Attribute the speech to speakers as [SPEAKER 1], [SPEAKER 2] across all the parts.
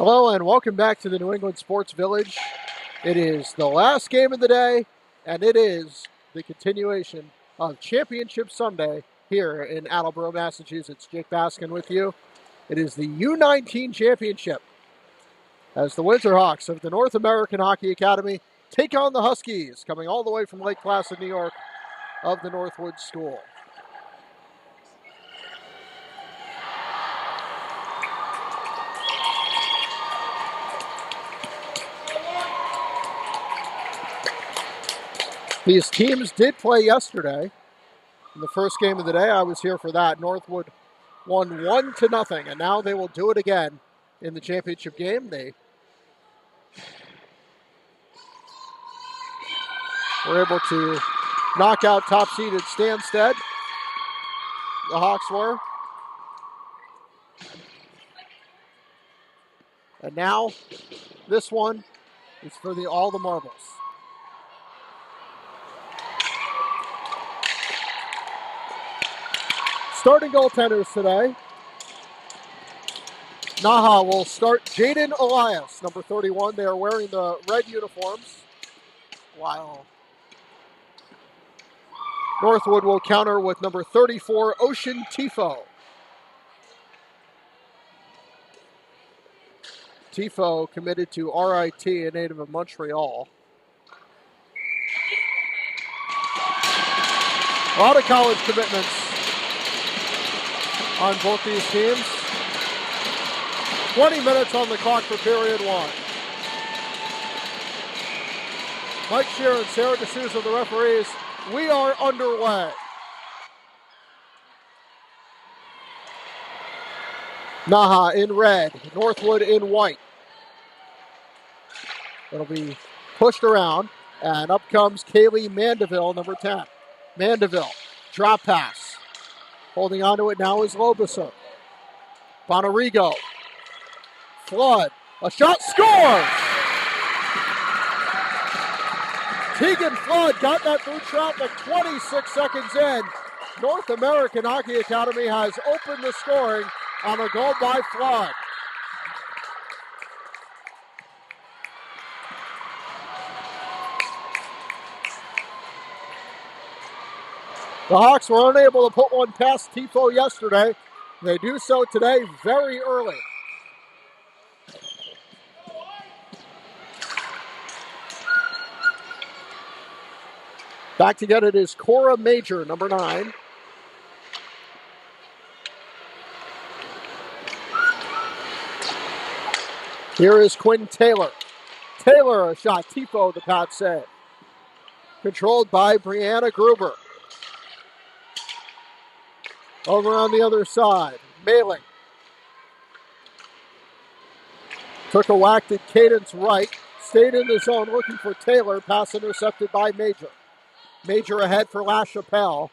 [SPEAKER 1] Hello and welcome back to the New England Sports Village. It is the last game of the day, and it is the continuation of Championship Sunday here in Attleboro, Massachusetts. Jake Baskin with you. It is the U19 Championship as the Winterhawks of the North American Hockey Academy take on the Huskies, coming all the way from Lake Placid, New York, of the Northwood School. These teams did play yesterday. In the first game of the day, I was here for that. Northwood won 1-0, and now they will do it again in the championship game. They were able to knock out top-seeded Stansted. The Hawks were. And now, this one is for all the marbles. Starting goaltenders today. NAHA will start Jaden Elias, number 31. They are wearing the red uniforms, while Northwood will counter with number 34, Ocean Tifo. Tifo committed to RIT, a native of Montreal. A lot of college commitments on both these teams. 20 minutes on the clock for period one. Mike Shearer and Sarah D'Souza, the referees. We are underway. NAHA in red, Northwood in white. It'll be pushed around, and up comes Kaylee Mandeville, number 10. Mandeville, drop pass. Holding on to it now is Lobesser. Bonarigo. Flood. A shot, scores! Tegan Flood got that through traffic 26 seconds in. North American Hockey Academy has opened the scoring on a goal by Flood. The Hawks were unable to put one past Tifo yesterday. They do so today very early. Back to get it is Cora Major, number 9. Here is Quinn Taylor. Taylor, a shot. Tifo, the pad save. Controlled by Brianna Gruber. Over on the other side, Mailing. Took a whack at Cadence right. Stayed in the zone looking for Taylor. Pass intercepted by Major. Major ahead for LaChapelle.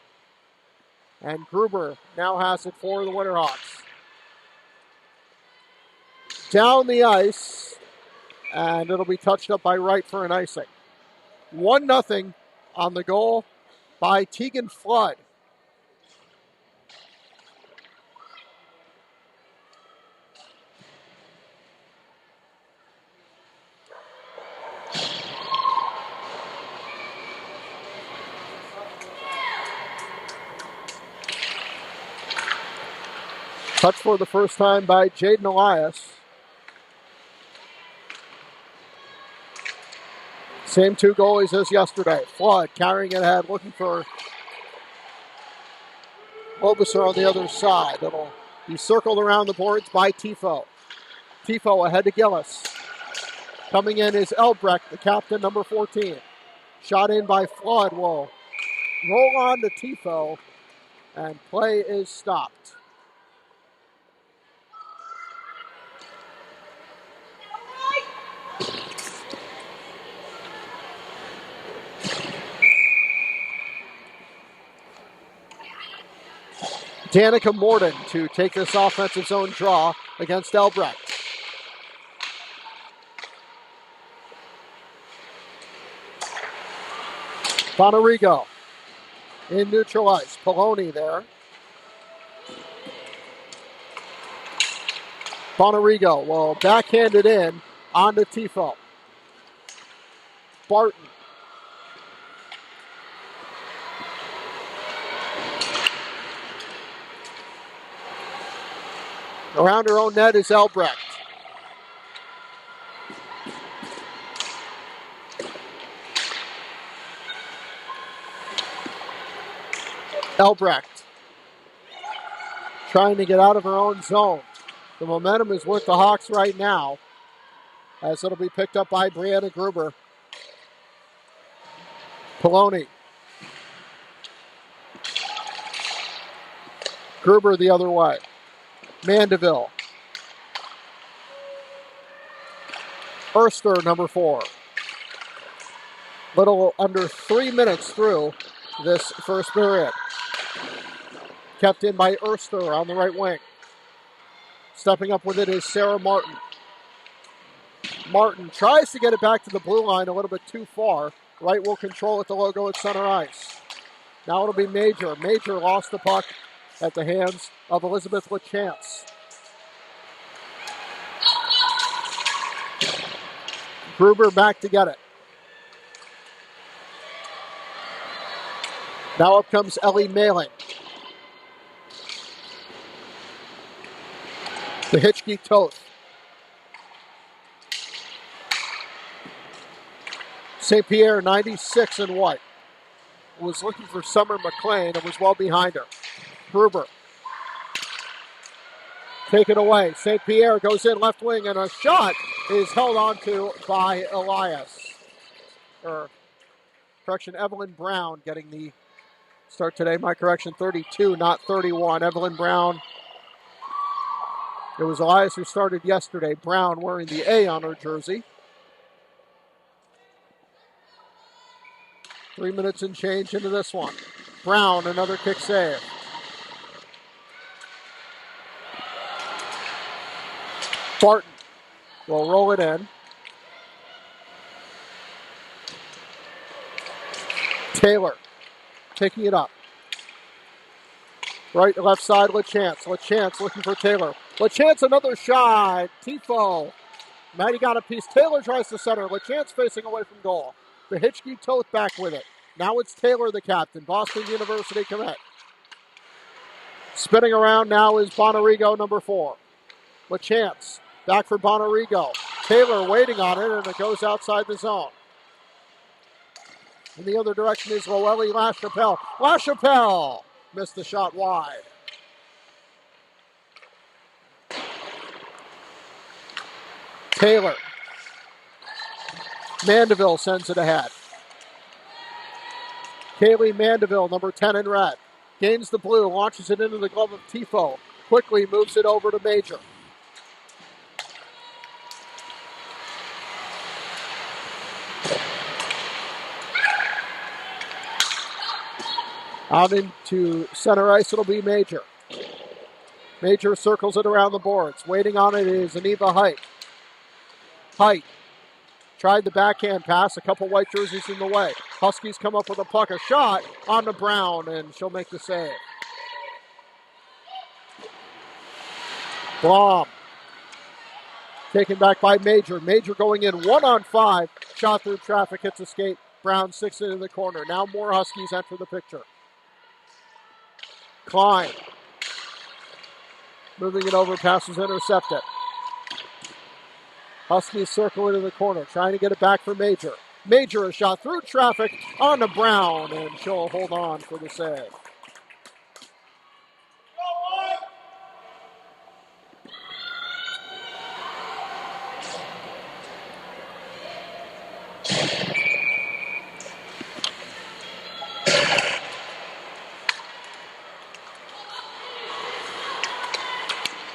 [SPEAKER 1] And Gruber now has it for the Winterhawks. Down the ice. And it'll be touched up by Wright for an icing. 1-0 on the goal by Tegan Flood. Touch for the first time by Jaden Elias. Same two goalies as yesterday. Flood carrying it ahead, looking for Lobesser on the other side. It'll be circled around the boards by Tifo. Tifo ahead to Gillis. Coming in is Elbrecht, the captain, number 14. Shot in by Flood will roll on to Tifo, and play is stopped. Danica Morden to take this offensive zone draw against Elbrecht. Bonarigo in neutral ice. Poloni there. Bonarigo will backhand it in on to Tifo. Barton. Around her own net is Elbrecht. Elbrecht trying to get out of her own zone. The momentum is with the Hawks right now, as it'll be picked up by Brianna Gruber. Poloni. Gruber the other way. Mandeville. Erster, number 4. Little under 3 minutes through this first period. Kept in by Erster on the right wing. Stepping up with it is Sarah Martin. Martin tries to get it back to the blue line a little bit too far. Right will control it, the logo at center ice. Now it'll be Major. Major lost the puck at the hands of Elizabeth LaChance. Gruber back to get it. Now up comes Ellie Mailing. The Hitchkey Toth. St. Pierre, 96 in white. Was looking for Summer McLean and was well behind her. Gruber. Take it away. St. Pierre goes in left wing and a shot is held on to by Evelyn Brown getting the start today. My correction, 32, not 31. Evelyn Brown. It was Elias who started yesterday. Brown wearing the A on her jersey. 3 minutes and change into this one. Brown, another kick save. Barton will roll it in. Taylor taking it up. Right to left side, LaChance. LaChance looking for Taylor. LaChance, another shot. Tifo. Maddie got a piece. Taylor tries to center. LaChance facing away from goal. The Hitchkey Toth back with it. Now it's Taylor, the captain. Boston University commit. Spinning around now is Bonarigo, number 4. LaChance. Back for Bonarigo. Taylor waiting on it, and it goes outside the zone. In the other direction is Loeli LaChapelle. LaChapelle missed the shot wide. Taylor. Mandeville sends it ahead. Kaylee Mandeville, number 10 in red. Gains the blue, launches it into the glove of Tifo. Quickly moves it over to Major. Out into center ice, it'll be Major. Major circles it around the boards. Waiting on it is Aniva Height. Height tried the backhand pass, a couple white jerseys in the way. Huskies come up with a puck, a shot on to Brown, and she'll make the save. Blom. Taken back by Major. Major going in 1-on-5. Shot through traffic, hits a skate. Brown sticks it in the corner. Now more Huskies enter the picture. Klein. Moving it over, passes intercepted. Huskies circle into the corner, trying to get it back for Major. Major, a shot through traffic on to Brown, and she'll hold on for the save.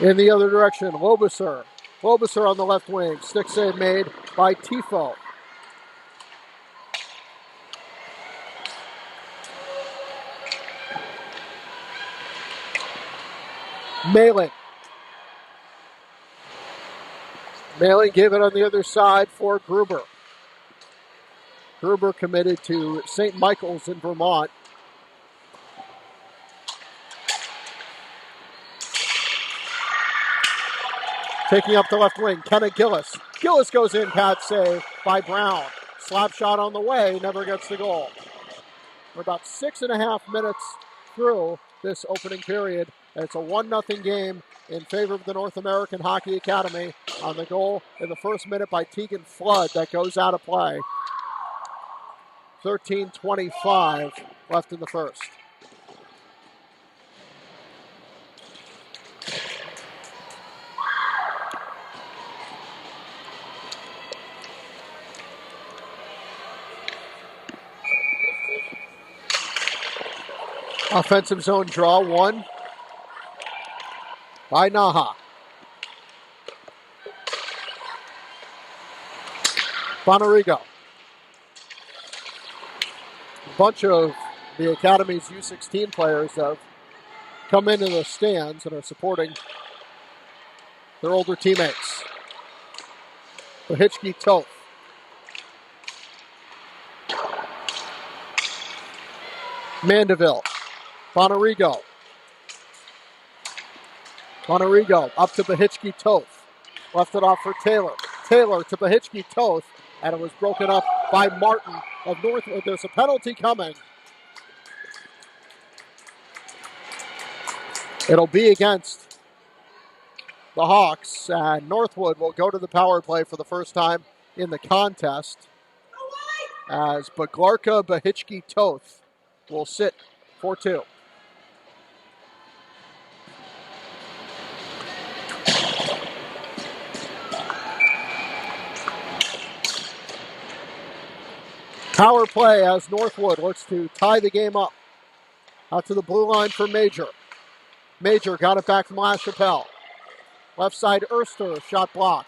[SPEAKER 1] In the other direction, Lobuser. Lobuser on the left wing. Stick save made by Tifo. Mailing. Mailing gave it on the other side for Gruber. Gruber committed to St. Michael's in Vermont. Taking up the left wing, Kenna Gillis. Gillis goes in, pad save by Brown. Slap shot on the way, never gets the goal. We're about 6.5 minutes through this opening period. And it's a 1-0 game in favor of the North American Hockey Academy on the goal in the first minute by Tegan Flood that goes out of play. 13:25 left in the first. Offensive zone draw, one by NAHA. Bonarigo. A bunch of the Academy's U16 players have come into the stands and are supporting their older teammates. Hitchkey Toth. Mandeville. Bonarigo. Bonarigo up to Bahitchki Toth. Left it off for Taylor. Taylor to Bahitchki Toth. And it was broken up by Martin of Northwood. There's a penalty coming. It'll be against the Hawks. And Northwood will go to the power play for the first time in the contest. As Baglarka Bahitchki Toth will sit for two. Power play as Northwood looks to tie the game up. Out to the blue line for Major. Major got it back from LaChapelle. Left side, Erster, shot block.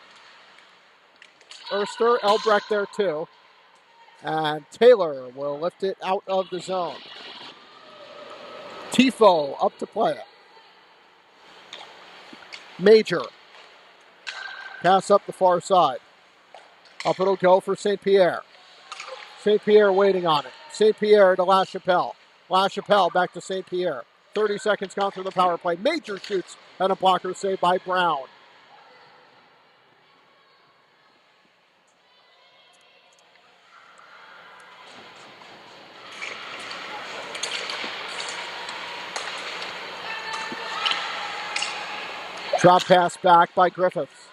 [SPEAKER 1] Erster, Elbrecht there too. And Taylor will lift it out of the zone. Tifo up to play it. Major. Pass up the far side. Up it'll go for St. Pierre. St. Pierre waiting on it. St. Pierre to LaChapelle. LaChapelle back to St. Pierre. 30 seconds gone through the power play. Major shoots and a blocker save by Brown. Drop pass back by Griffiths.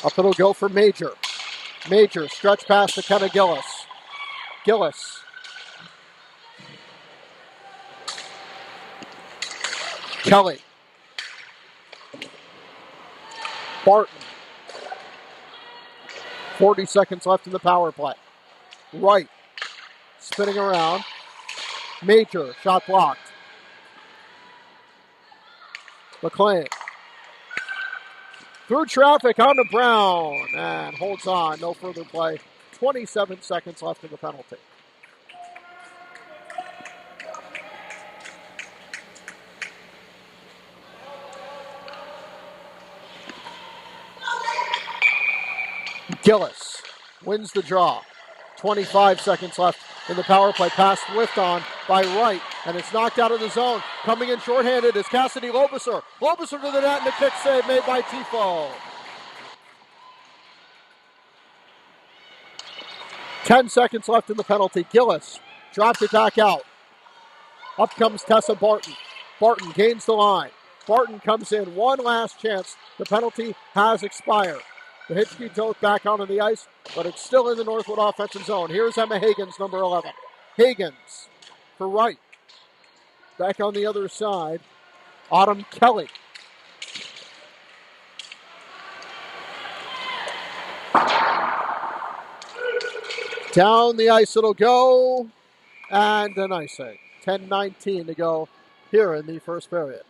[SPEAKER 1] Up it'll go for Major. Major, stretch pass to Kenna Gillis. Gillis. Kelly. Barton. 40 seconds left in the power play. Right. Spinning around. Major, shot blocked. McLean. Through traffic onto Brown and holds on. No further play. 27 seconds left in the penalty. Gillis wins the draw. 25 seconds left in the power play. Pass whiffed on by Wright, and it's knocked out of the zone. Coming in shorthanded is Cassidy Lobuser. Lobuser to the net, and a kick save made by Tifo. 10 seconds left in the penalty. Gillis dropped it back out. Up comes Tessa Barton. Barton gains the line. Barton comes in. One last chance. The penalty has expired. The Hitchkey Toth back onto the ice, but it's still in the Northwood offensive zone. Here's Emma Hagens, number 11. Hagens for Wright. Back on the other side, Autumn Kelly. Down the ice it'll go, and an icing. 10:19 to go here in the first period.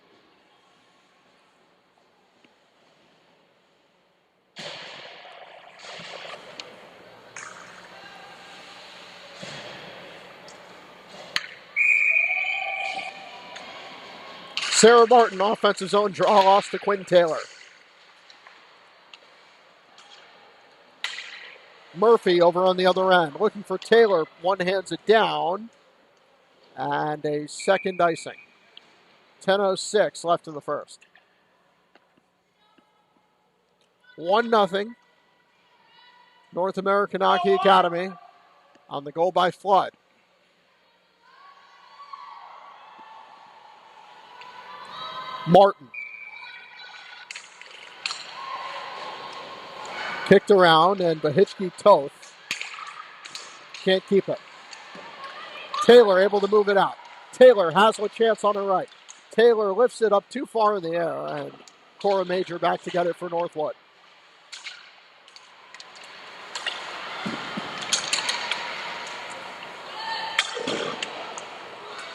[SPEAKER 1] Sarah Martin, offensive zone draw, lost to Quinn Taylor. Murphy over on the other end, looking for Taylor. One hands it down, and a second icing. 10:06 left in the first. 1-0. North American Hockey Academy on the goal by Flood. Martin. Kicked around, and Bahitchki Toth can't keep it. Taylor able to move it out. Taylor has a chance on the right. Taylor lifts it up too far in the air, and Cora Major back to get it for Northwood.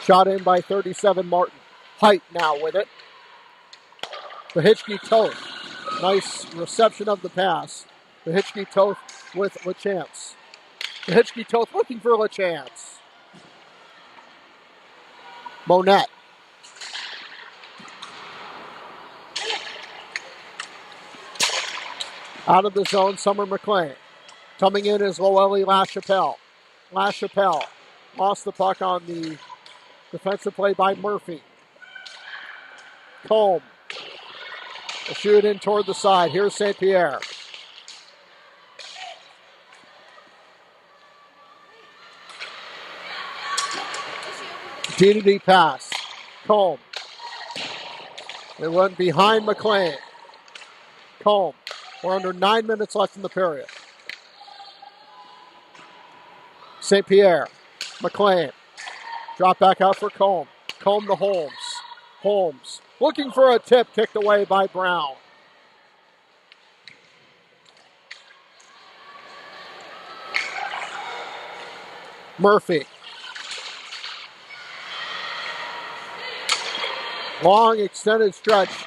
[SPEAKER 1] Shot in by 37 Martin. Height now with it. Bahitchki Toth. Nice reception of the pass. Bahitchki Toth with LaChance. Bahitchki Toth looking for LaChance. Monette. Out of the zone, Summer McLean. Coming in is Loeli LaChapelle. LaChapelle lost the puck on the defensive play by Murphy. Combe. A shoot in toward the side. Here's St. Pierre. D-to-D pass. Combe. It went behind McLean. Combe. We're under 9 minutes left in the period. St. Pierre. McLean. Drop back out for Combe. Combe to Holmes. Holmes looking for a tip, kicked away by Brown. Murphy. Long extended stretch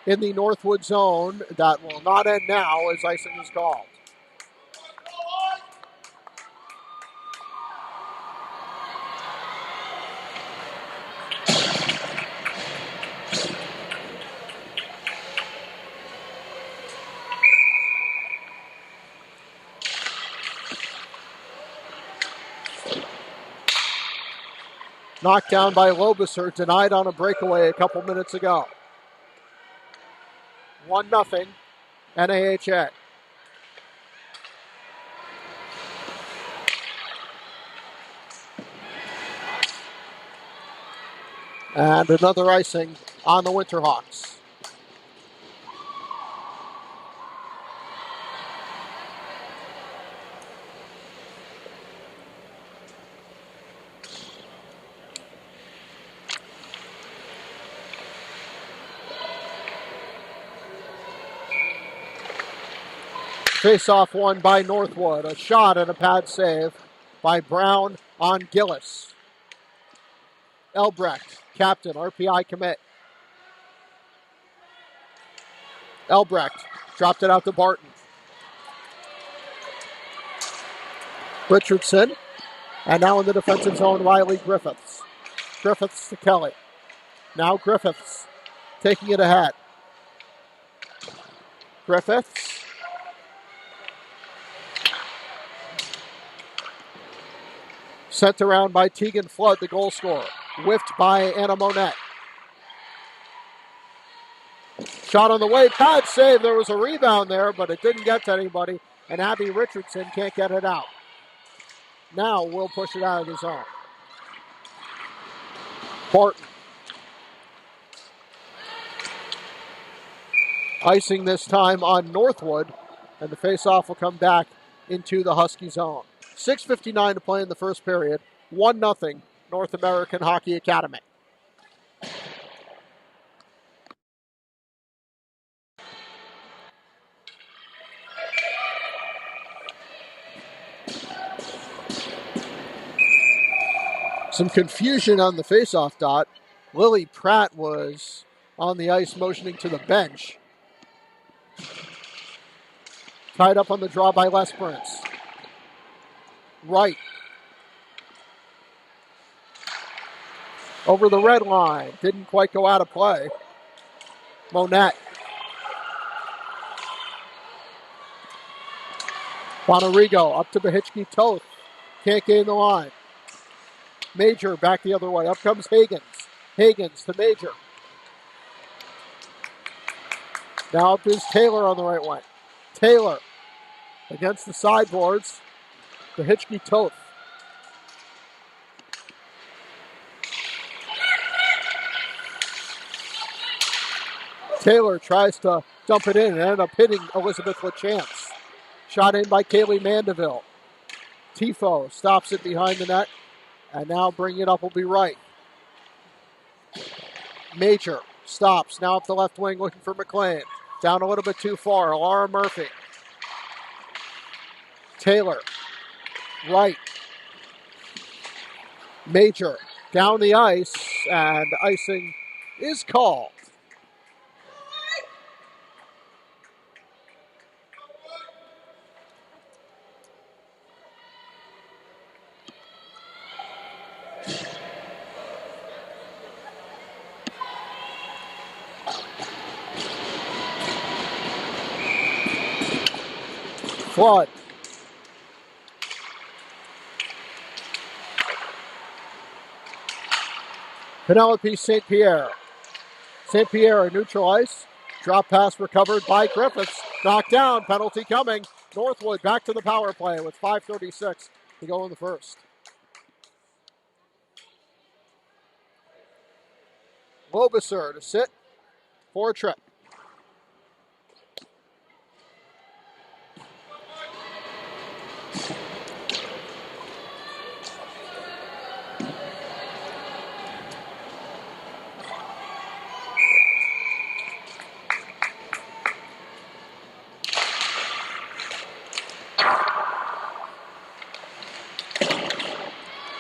[SPEAKER 1] in the Northwood zone that will not end now as icing is called. Knocked down by Lobuser, denied on a breakaway a couple minutes ago. 1-0, NAHA. And another icing on the Winterhawks. Face-off won by Northwood. A shot and a pad save by Brown on Gillis. Elbrecht, captain, RPI commit. Elbrecht dropped it out to Barton. Richardson, and now in the defensive zone, Riley Griffiths. Griffiths to Kelly. Now Griffiths taking it ahead. Griffiths. Sent around by Tegan Flood, the goal scorer. Whiffed by Anna Monette. Shot on the way, pad save. There was a rebound there, but it didn't get to anybody, and Abby Richardson can't get it out. Now we'll push it out of the zone. Barton. Icing this time on Northwood, and the faceoff will come back into the Husky zone. 6:59 to play in the first period. 1-0 North American Hockey Academy. Some confusion on the faceoff dot. Lily Pratt was on the ice motioning to the bench. Tied up on the draw by Les Prince. Right. Over the red line. Didn't quite go out of play. Monette. Bonarigo up to Behitchke Toth. Can't gain the line. Major back the other way. Up comes Higgins. Higgins to Major. Now up is Taylor on the right wing. Taylor against the sideboards. Behitchke Toth. Taylor tries to dump it in and ended up hitting Elizabeth LaChance. Shot in by Kaylee Mandeville. Tifo stops it behind the net, and now bringing it up will be Wright. Major stops, now up the left wing looking for McLean. Down a little bit too far, Laura Murphy. Taylor, Wright. Major down the ice, and icing is called. Flood. Penelope St. Pierre. St. Pierre neutral ice. Drop pass recovered by Griffiths. Knocked down. Penalty coming. Northwood back to the power play with 5:36 to go in the first. Lobiser to sit for a trip.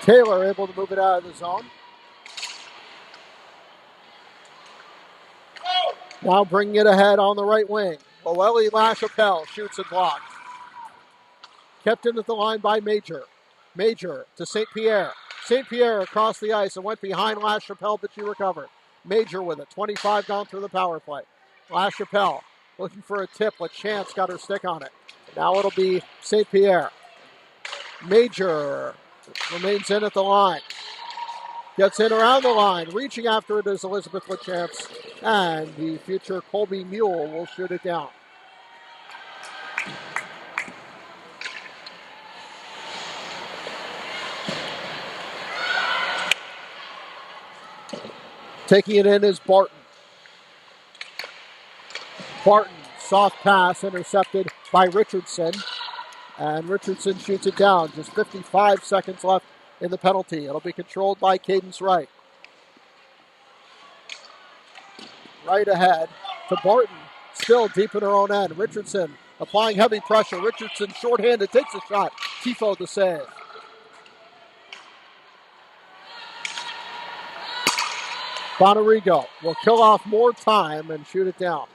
[SPEAKER 1] Taylor able to move it out of the zone. Now bringing it ahead on the right wing. Boeli LaChapelle shoots and blocked. Kept in at the line by Major. Major to St. Pierre. St. Pierre across the ice and went behind LaChapelle, but she recovered. Major with it. 25 gone through the power play. LaChapelle looking for a tip. LaChance got her stick on it. Now it'll be St. Pierre. Major remains in at the line. Gets in around the line. Reaching after it is Elizabeth LaChance. And the future Colby Mule will shoot it down. Taking it in is Barton. Barton, soft pass intercepted by Richardson. And Richardson shoots it down. Just 55 seconds left in the penalty. It'll be controlled by Cadence Wright. Right ahead to Barton. Still deep in her own end. Richardson applying heavy pressure. Richardson shorthanded, takes a shot. Tifo to save. Bonarigo will kill off more time and shoot it down.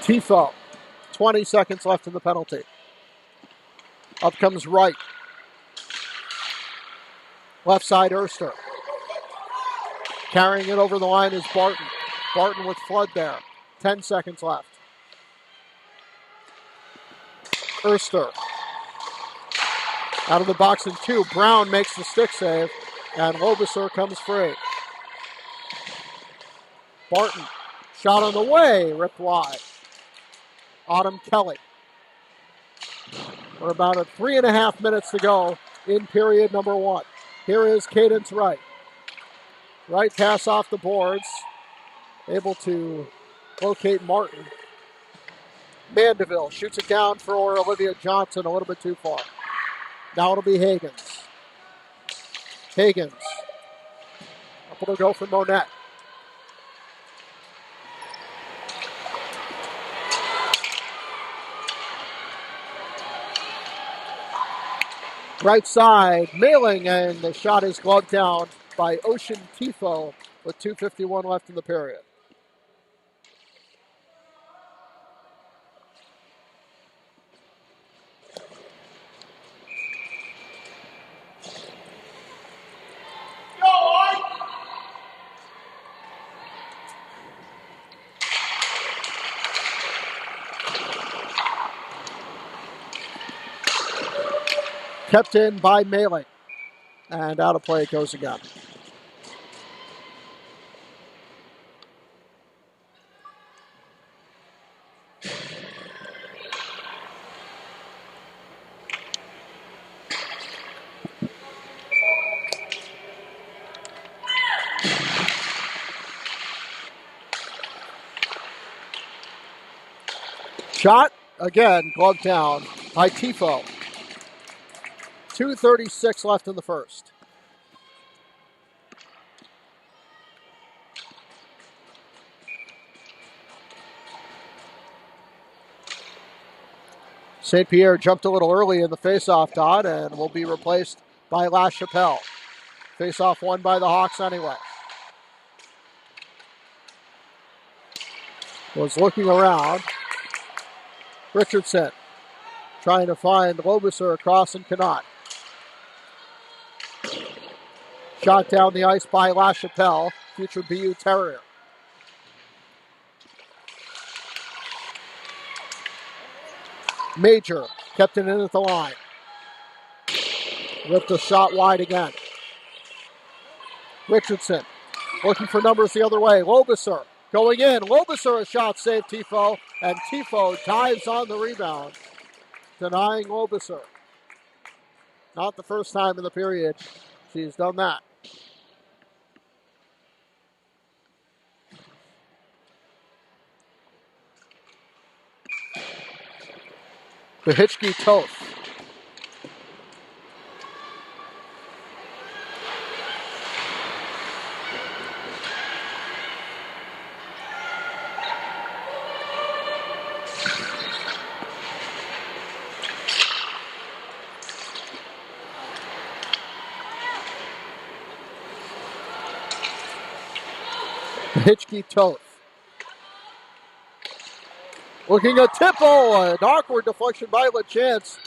[SPEAKER 1] Tifo, 20 seconds left in the penalty. Up comes Wright. Left side, Erster. Carrying it over the line is Barton. Barton with Flood there. 10 seconds left. Erster. Out of the box in two. Brown makes the stick save, and Lobiser comes free. Barton. Shot on the way. Ripped wide. Autumn Kelly. We're about at 3.5 minutes to go in period number one. Here is Cadence Wright. Wright pass off the boards. Able to locate Martin. Mandeville shoots it down for Olivia Johnson a little bit too far. Now it'll be Higgins. Higgins. Up will go for Monette. Right side, mailing, and the shot is gloved down by Ocean Tifo with 2:51 left in the period. Kept in by Maley. And out of play it goes again. Shot, again, glove down by Tifo. 2:36 left in the first. St. Pierre jumped a little early in the faceoff, Todd, and will be replaced by La Chapelle. Faceoff won by the Hawks anyway. Was looking around. Richardson trying to find Lobuser across and cannot. Shot down the ice by La Chapelle, future BU Terrier. Major kept it in at the line. Ripped a shot wide again. Richardson looking for numbers the other way. Lobuser going in. Lobuser a shot saved Tifo, and Tifo dives on the rebound, denying Lobuser. Not the first time in the period she's done that. Behitchke Toth. Behitchke Toth. Looking at Tippo, an awkward deflection by LaChance,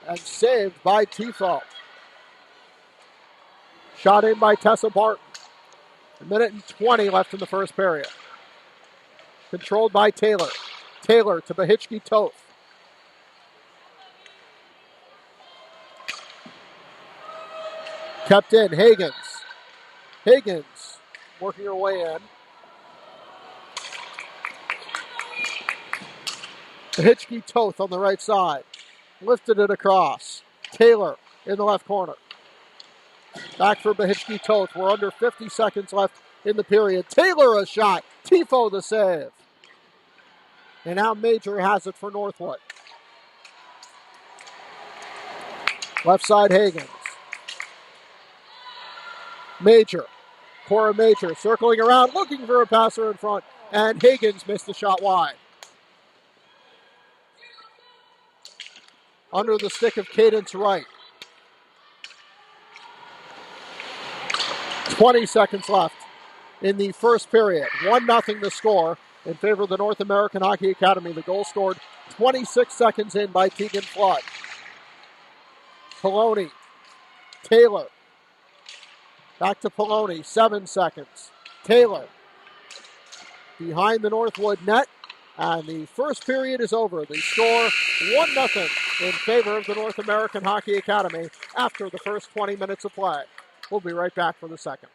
[SPEAKER 1] and saved by Tifo. Shot in by Tessa Barton. 1:20 left in the first period. Controlled by Taylor. Taylor to Behitchke Toth. Kept in, Higgins. Higgins working her way in. Behitchke Toth on the right side. Lifted it across. Taylor in the left corner. Back for Behitchke Toth. We're under 50 seconds left in the period. Taylor a shot. Tifo the save. And now Major has it for Northwood. Left side Higgins. Major. Cora Major circling around, looking for a passer in front. And Higgins missed the shot wide. Under the stick of Cadence Wright. 20 seconds left in the first period. 1-0 the score in favor of the North American Hockey Academy. The goal scored 26 seconds in by Tegan Flood. Poloni. Taylor. Back to Poloni. 7 seconds. Taylor. Behind the Northwood net. And the first period is over. The score 1-0 in favor of the North American Hockey Academy after the first 20 minutes of play. We'll be right back for the second.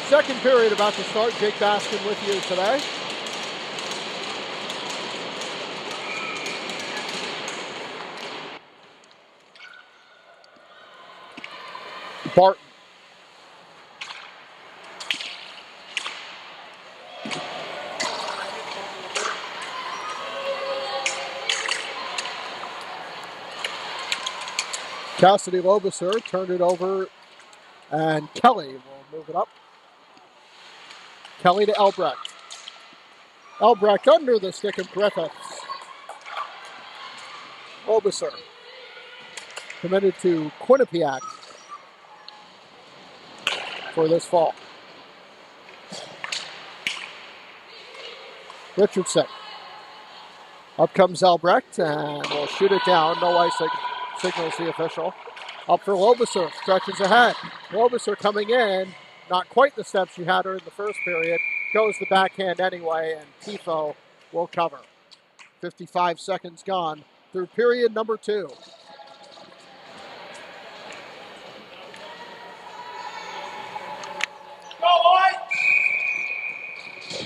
[SPEAKER 1] Second period about to start. Jake Baskin with you today. Barton. Cassidy Lobiser turned it over, and Kelly will move it up. Kelly to Elbrecht. Elbrecht under the stick of Griffiths. Lobiser committed to Quinnipiac for this fall. Richardson. Up comes Elbrecht, and will shoot it down. No ice signals the official. Up for Lobiser, stretches ahead. Lobiser coming in, not quite the steps she had her in the first period. Goes the backhand anyway, and Tifo will cover. 55 seconds gone through period number 2.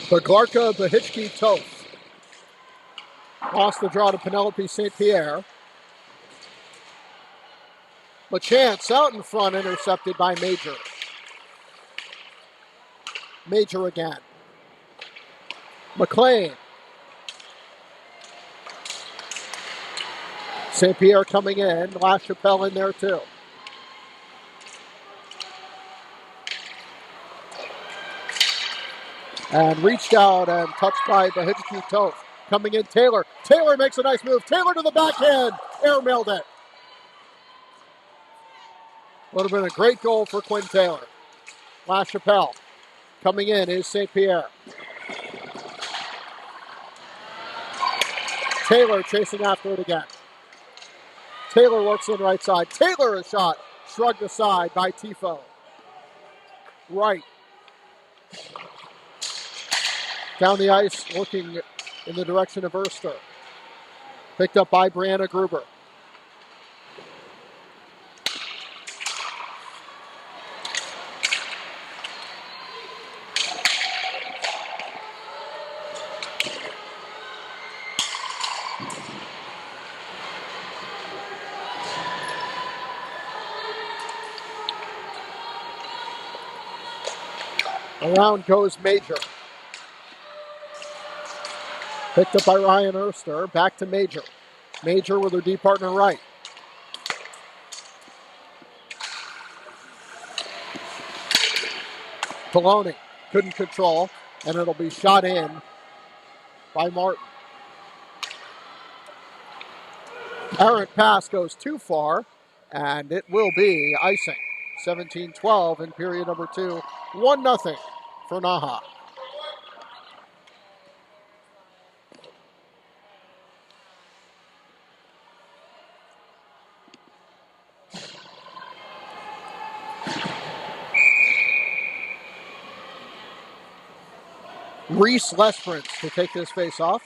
[SPEAKER 1] Baglarka Bahitchki Toth lost the draw to Penelope St. Pierre. LaChance out in front, intercepted by Major. Major again. McLean. St. Pierre coming in. La Chapelle in there too. And reached out and touched by Bahitchki Toth. Coming in, Taylor. Taylor makes a nice move. Taylor to the backhand. Airmailed it. Would have been a great goal for Quinn Taylor. La Chapelle. Coming in is St. Pierre. Taylor chasing after it again. Taylor works in right side. Taylor a shot. Shrugged aside by Tifo. Right. Down the ice, looking in the direction of Erster. Picked up by Brianna Gruber. Around goes Major. Picked up by Ryan Erster. Back to Major. Major with her D partner right. Poloni couldn't control, and it'll be shot in by Martin. Errant pass goes too far, and it will be icing. 17-12 in period number 2. 1-0 for NAHA. Reese Lesperance to take this face off.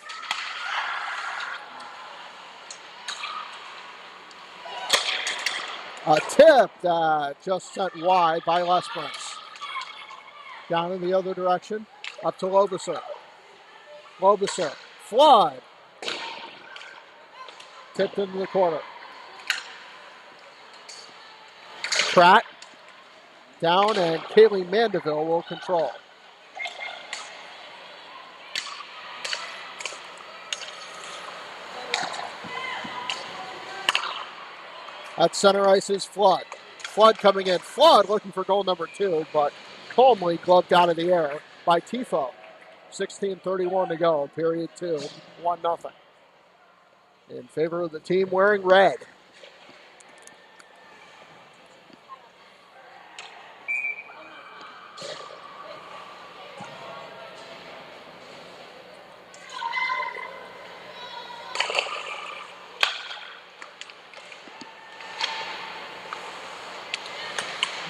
[SPEAKER 1] A tip that just sent wide by Lesperance. Down in the other direction, up to Lobiser. Lobiser, Flood. Tipped into the corner. Pratt, down, and Kaylee Mandeville will control. At center ice is Flood. Flood coming in. Flood looking for goal number 2, but calmly gloved out of the air by Tifo. 16:31 to go, period 2, 1-0. In favor of the team wearing red.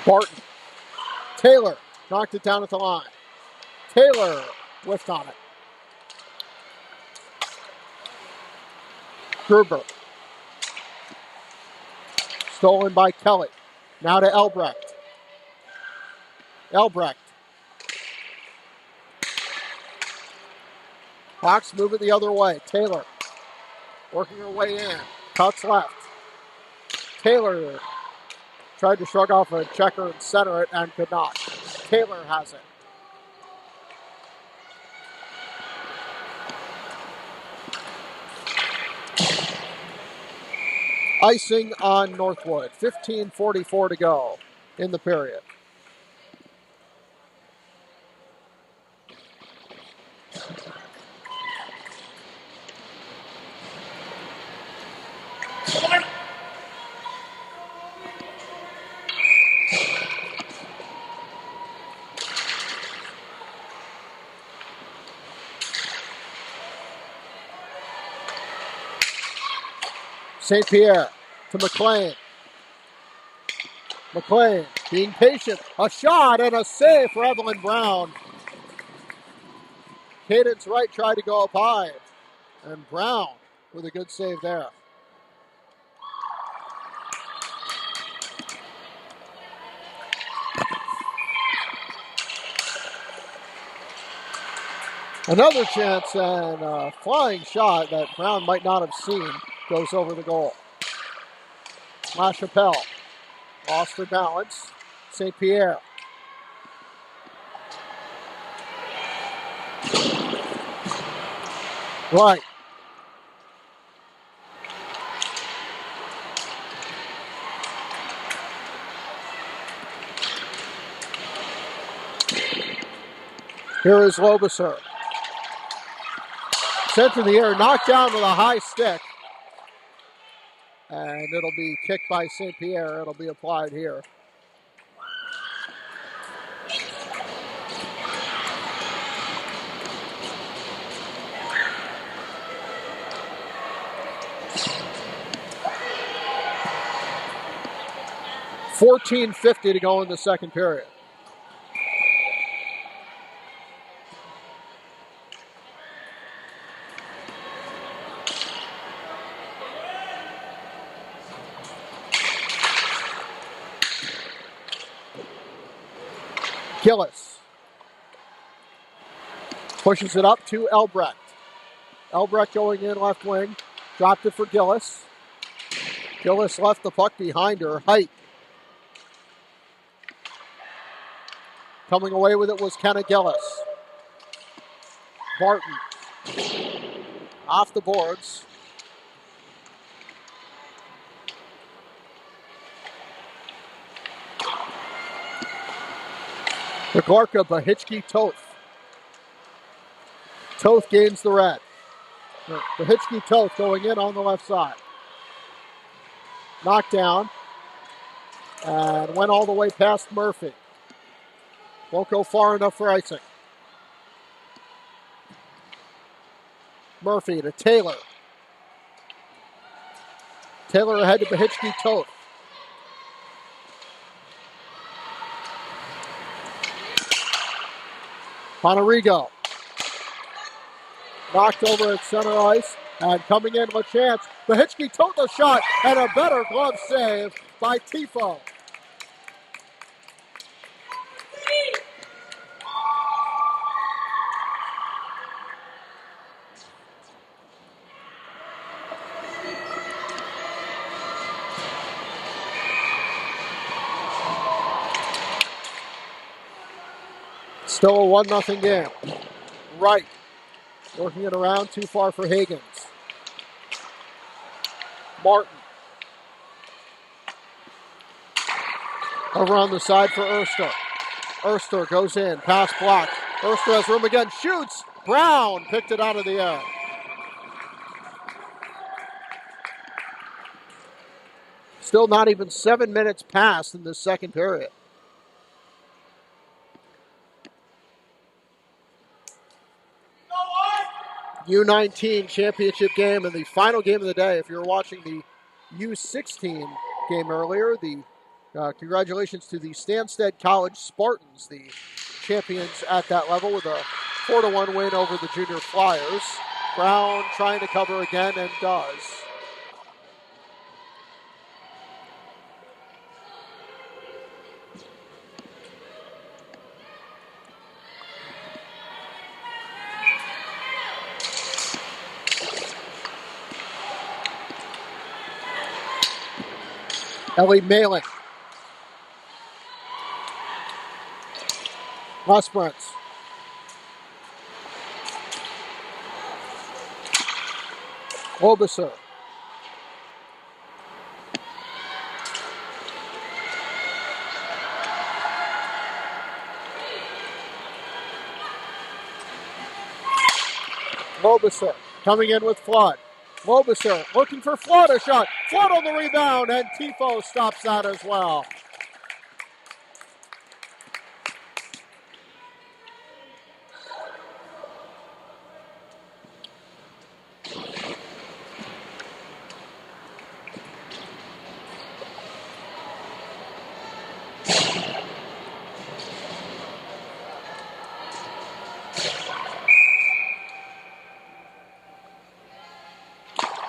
[SPEAKER 1] Barton. Taylor knocked it down at the line. Taylor whiffed on it. Gruber. Stolen by Kelly. Now to Elbrecht. Elbrecht Hawks move it the other way. Taylor working her way in. Cuts left. Taylor tried to shrug off a checker and center it and could not. Taylor has it. Icing on Northwood. 15:44 to go in the period. St. Pierre to McLean. McLean being patient. A shot and a save for Evelyn Brown. Cadence Wright tried to go up high. And Brown with a good save there. Another chance and a flying shot that Brown might not have seen goes over the goal. LaChapelle lost her balance. St. Pierre. Right. Here is Lobiser. Sent in the air, knocked down with a high stick. And it'll be kicked by St. Pierre. It'll be applied here. $14:50 to go in the second period. Gillis pushes it up to Elbrecht. Elbrecht going in left wing. Dropped it for Gillis. Gillis left the puck behind her. Height. Coming away with it was Kenna Gillis. Barton. Off the boards. Gorka Bahitchki Toth. Toth gains the red. Bahitchki Toth going in on the left side. Knocked down. And went all the way past Murphy. Won't go far enough for icing. Murphy to Taylor. Taylor ahead to Bahitchki Toth. Ponarigo. Knocked over at center ice. And coming in with a chance. Bahitchki Toth a shot and a better glove save by Tifo. Still a 1-0 game. Wright working it around, too far for Higgins. Martin. Over on the side for Erster. Erster goes in, pass blocked. Erster has room again, shoots. Brown picked it out of the air. Still not even 7 minutes passed in this second period. U19 championship game and the final game of the day. If you're watching the U16 game earlier, the congratulations to the Stansted College Spartans, the champions at that level with a 4-1 win over the Junior Flyers. Brown trying to cover again and does. Ellie Malin. Musprance. Obiser. Obiser coming in with Flood. Obiser looking for Flood, a shot. Flood on the rebound, and Tifo stops that as well.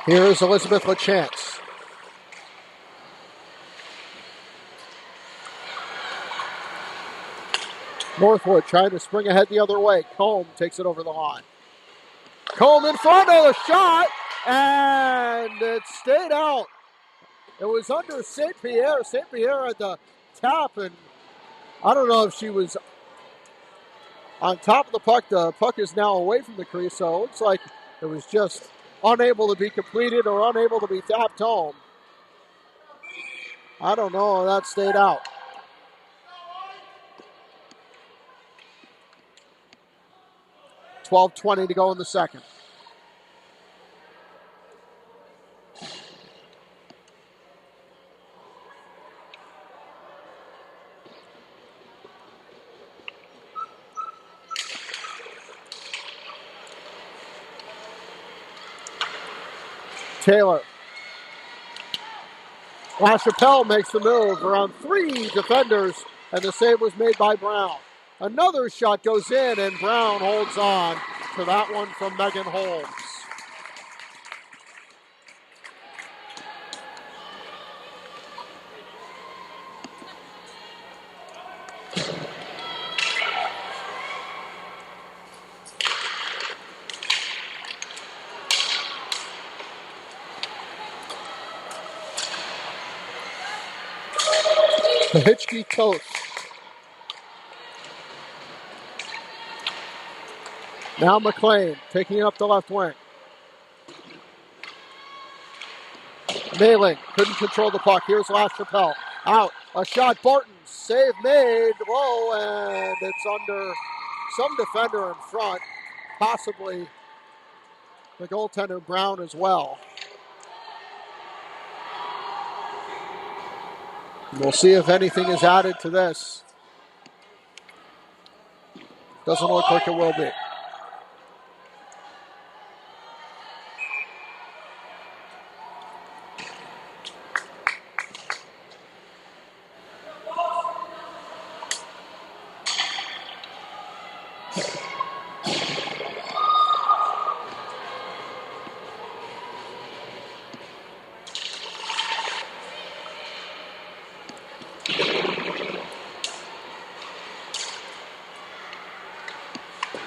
[SPEAKER 1] Here is Elizabeth LaChance. Northwood trying to spring ahead the other way. Combe takes it over the line. Combe in front of the shot, and it stayed out. It was under St. Pierre. St. Pierre at the tap, and I don't know if she was on top of the puck. The puck is now away from the crease, so it looks like it was just unable to be completed or unable to be tapped home. I don't know. That stayed out. $12:20 to go in the second. Taylor. LaChapelle makes the move around 3 defenders, and the save was made by Brown. Another shot goes in, and Brown holds on to that one from Megan Holmes. Hitchkey toast. Now McLean taking up the left wing. Nailing, couldn't control the puck. Here's LaChapelle. Out. A shot. Barton. Save made. Low, and it's under some defender in front. Possibly the goaltender Brown as well. We'll see if anything is added to this. Doesn't look like it will be.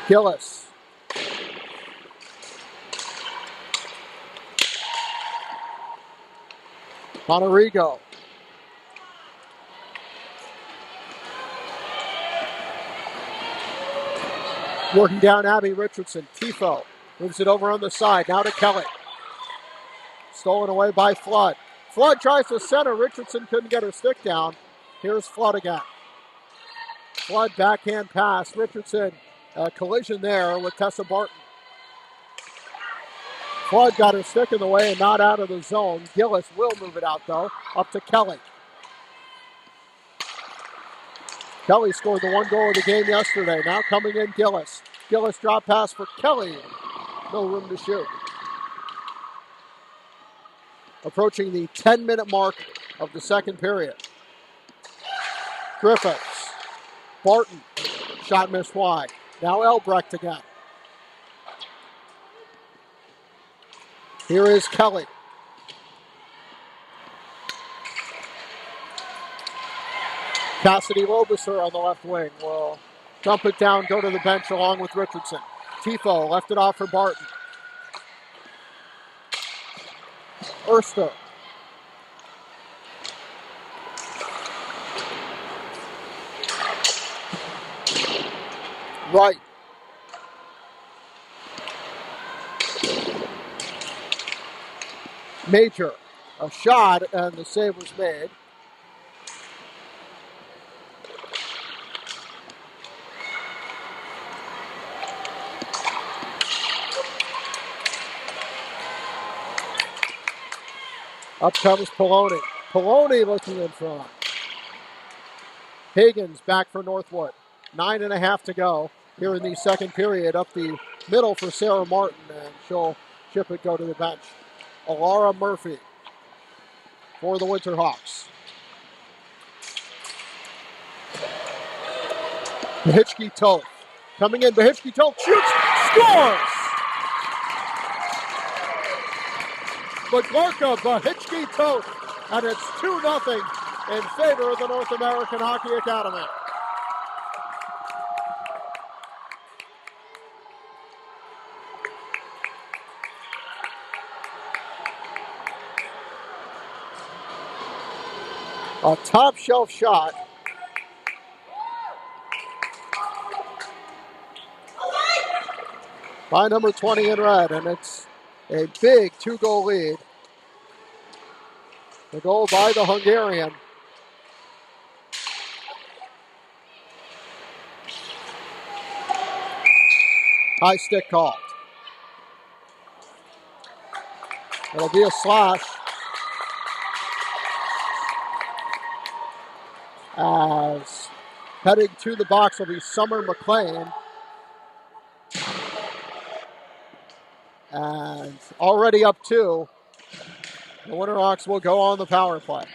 [SPEAKER 1] Gillis. Monterigo. Working down Abby Richardson. Tifo moves it over on the side. Now to Kelly. Stolen away by Flood. Flood tries to center. Richardson couldn't get her stick down. Here's Flood again. Flood backhand pass. Richardson, a collision there with Tessa Barton. Flood got her stick in the way and not out of the zone. Gillis will move it out, though, up to Kelly. Kelly scored the one goal of the game yesterday. Now coming in, Gillis. Gillis drop pass for Kelly. No room to shoot. Approaching the 10-minute mark of the second period. Griffiths. Barton. Shot missed wide. Now Elbrecht again. Here is Kelly. Cassidy Lobiser on the left wing will dump it down, go to the bench along with Richardson. Tifo left it off for Barton. Erster. Right. Major. A shot, and the save was made. Up comes Poloni. Poloni looking in front. Higgins back for Northwood. 9.5 to go here in the second period. Up the middle for Sarah Martin, and she'll chip it, go to the bench. Alara Murphy for the Winterhawks. Behitchke-Toth coming in. Behitchke-Toth shoots, scores! Magorka Behitchke-Toth, and it's 2-0 in favor of the North American Hockey Academy. A top shelf shot. By number 20 in red, and it's a big 2-goal lead. The goal by the Hungarian. High stick called. It'll be a slash. As heading to the box will be Summer McLean. And already up 2. The Winterhawks will go on the power play.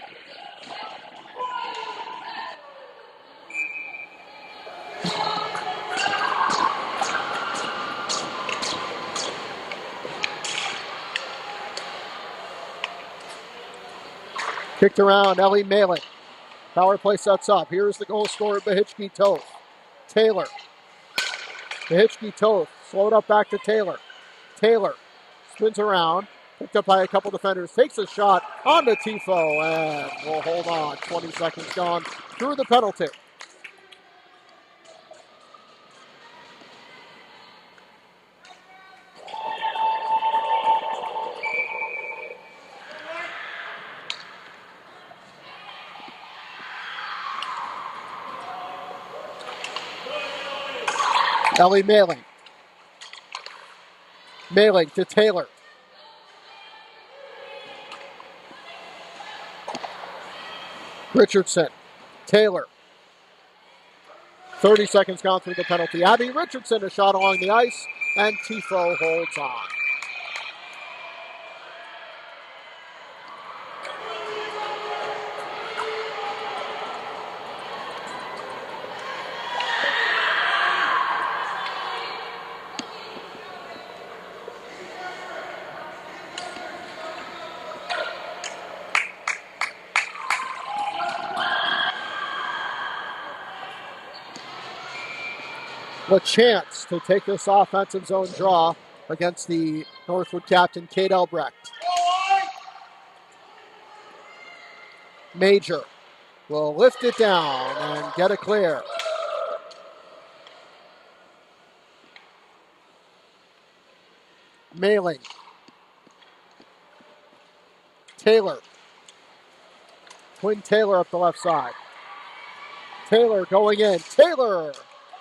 [SPEAKER 1] Kicked around, Ellie Malin. Power play sets up. Here's the goal scorer, Behitchke-Toth. Taylor. Behitchke-Toth slowed up back to Taylor. Taylor spins around, picked up by a couple defenders, takes a shot onto Tifo, and we'll hold on. 20 seconds gone through the penalty. Ellie Malin. Malin to Taylor. Richardson. Taylor. 30 seconds gone through the penalty. Abby Richardson, a shot along the ice, and Tifo holds on. A chance to take this offensive zone draw against the Northwood captain, Kate Elbrecht. Major will lift it down and get it clear. Mailing. Taylor. Quinn Taylor up the left side. Taylor going in. Taylor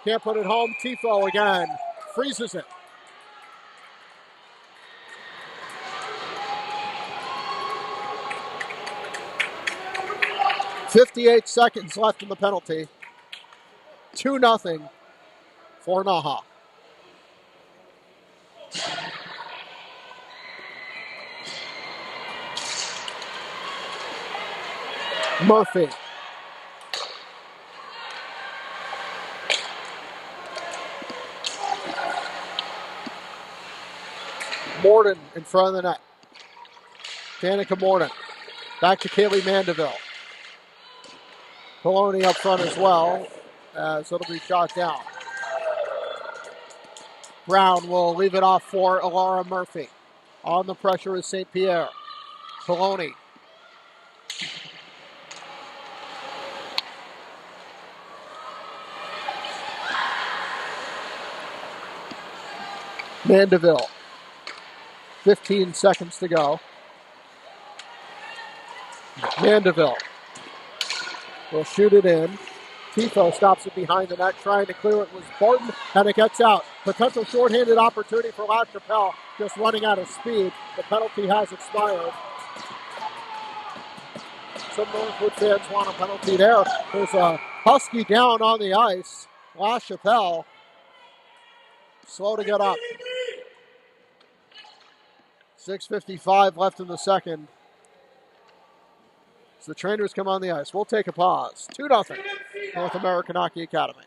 [SPEAKER 1] can't put it home. Tifo again freezes it. .58 seconds left in the penalty. 2-0 for NAHA. Murphy. Morden in front of the net. Danica Morden. Back to Kaylee Mandeville. Poloni up front as well, as it'll be shot down. Brown will leave it off for Alara Murphy. On the pressure is St. Pierre. Poloni. Mandeville. 15 seconds to go. Mandeville will shoot it in. Tifo stops it behind the net, trying to clear it was Barton, and it gets out. Potential shorthanded opportunity for LaChapelle, just running out of speed. The penalty has expired. Some Northwood fans want a penalty there. There's a Husky down on the ice. LaChapelle slow to get up. 6:55 left in the second. So the trainers come on the ice. We'll take a pause. 2-0 North American Hockey Academy.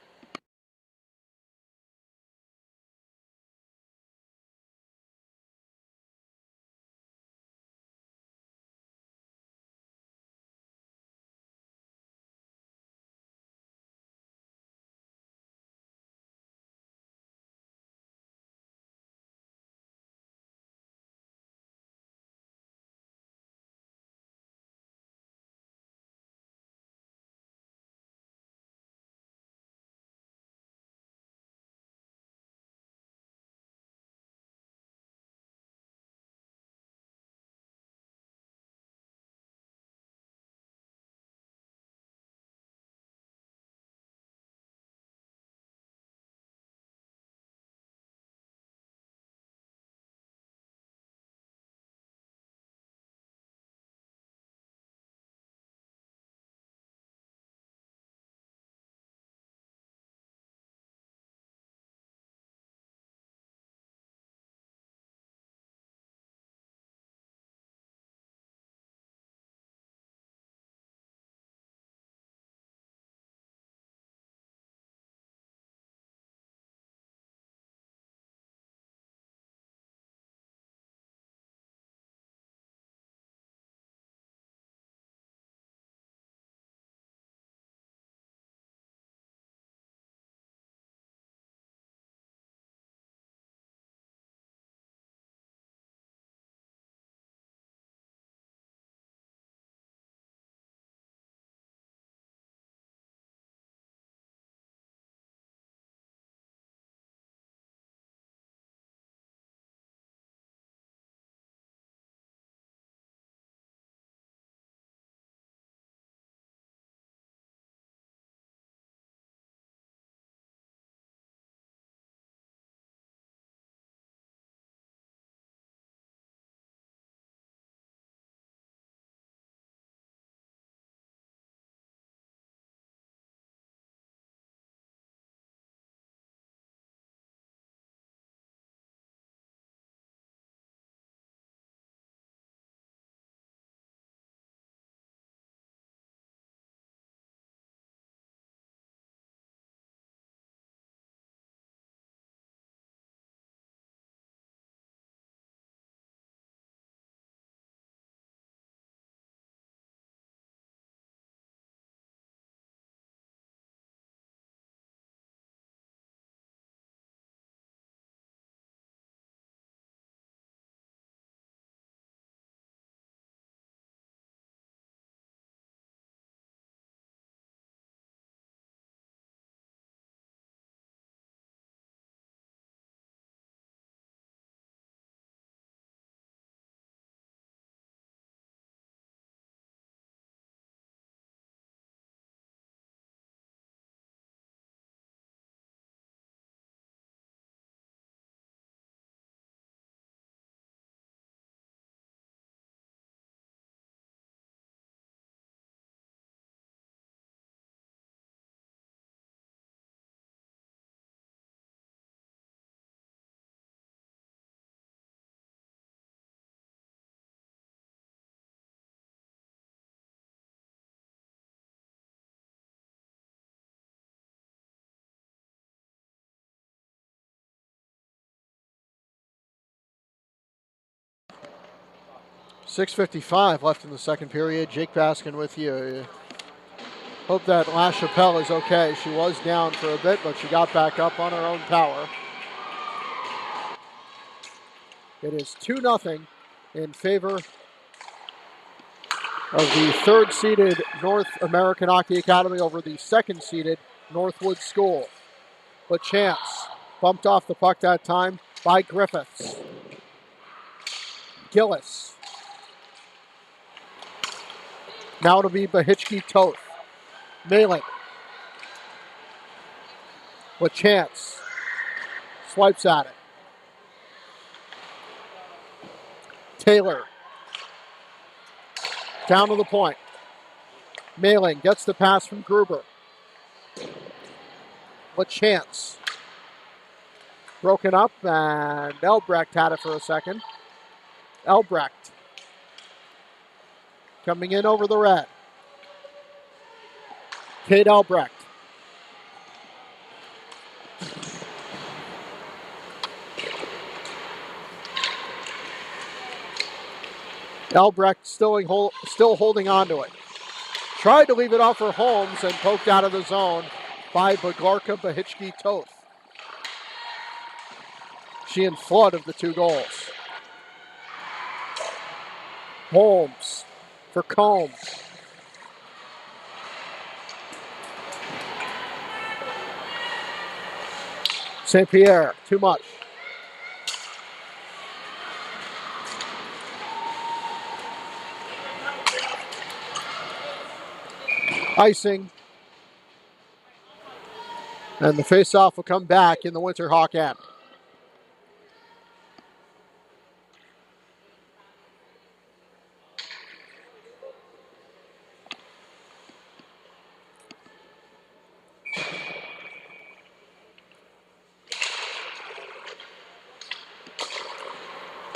[SPEAKER 1] .6:55 left in the second period. Jake Baskin with you. Hope that LaChapelle is okay. She was down for a bit, but she got back up on her own power. It is 2-0 in favor of the third-seeded North American Hockey Academy over the second-seeded Northwood School. But Chance bumped off the puck that time. by Griffiths. Gillis. Now it'll be Bahitchki Toth. Malin. With chance. Swipes at it. Taylor. Down to the point. Malin gets the pass from Gruber. With chance. Broken up, and Elbrecht had it for a second. Elbrecht. Coming in over the red. Kate Elbrecht. Elbrecht still holding on to it. Tried to leave it off for Holmes and poked out of the zone by Baglarka Bahitchki Toth. She in flood of the 2 goals. Holmes for Combs. St. Pierre, too much. Icing. And the faceoff will come back in the Winterhawk end.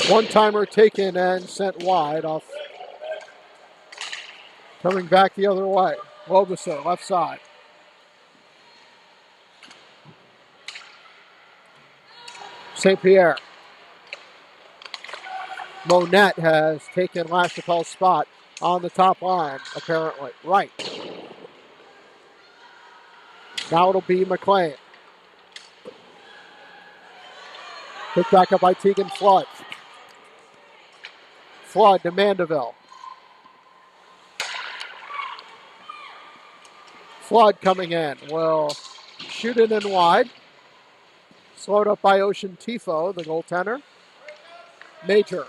[SPEAKER 1] One-timer taken and sent wide off. Coming back the other way. Lobuser, left side. St. Pierre. Monette has taken LaChapelle's spot on the top line, apparently. Right. Now it'll be McLean. Picked back up by Tegan Flood. Flood to Mandeville. Flood coming in. Will shoot it in wide. Slowed up by Ocean Tifo, the goaltender. Major.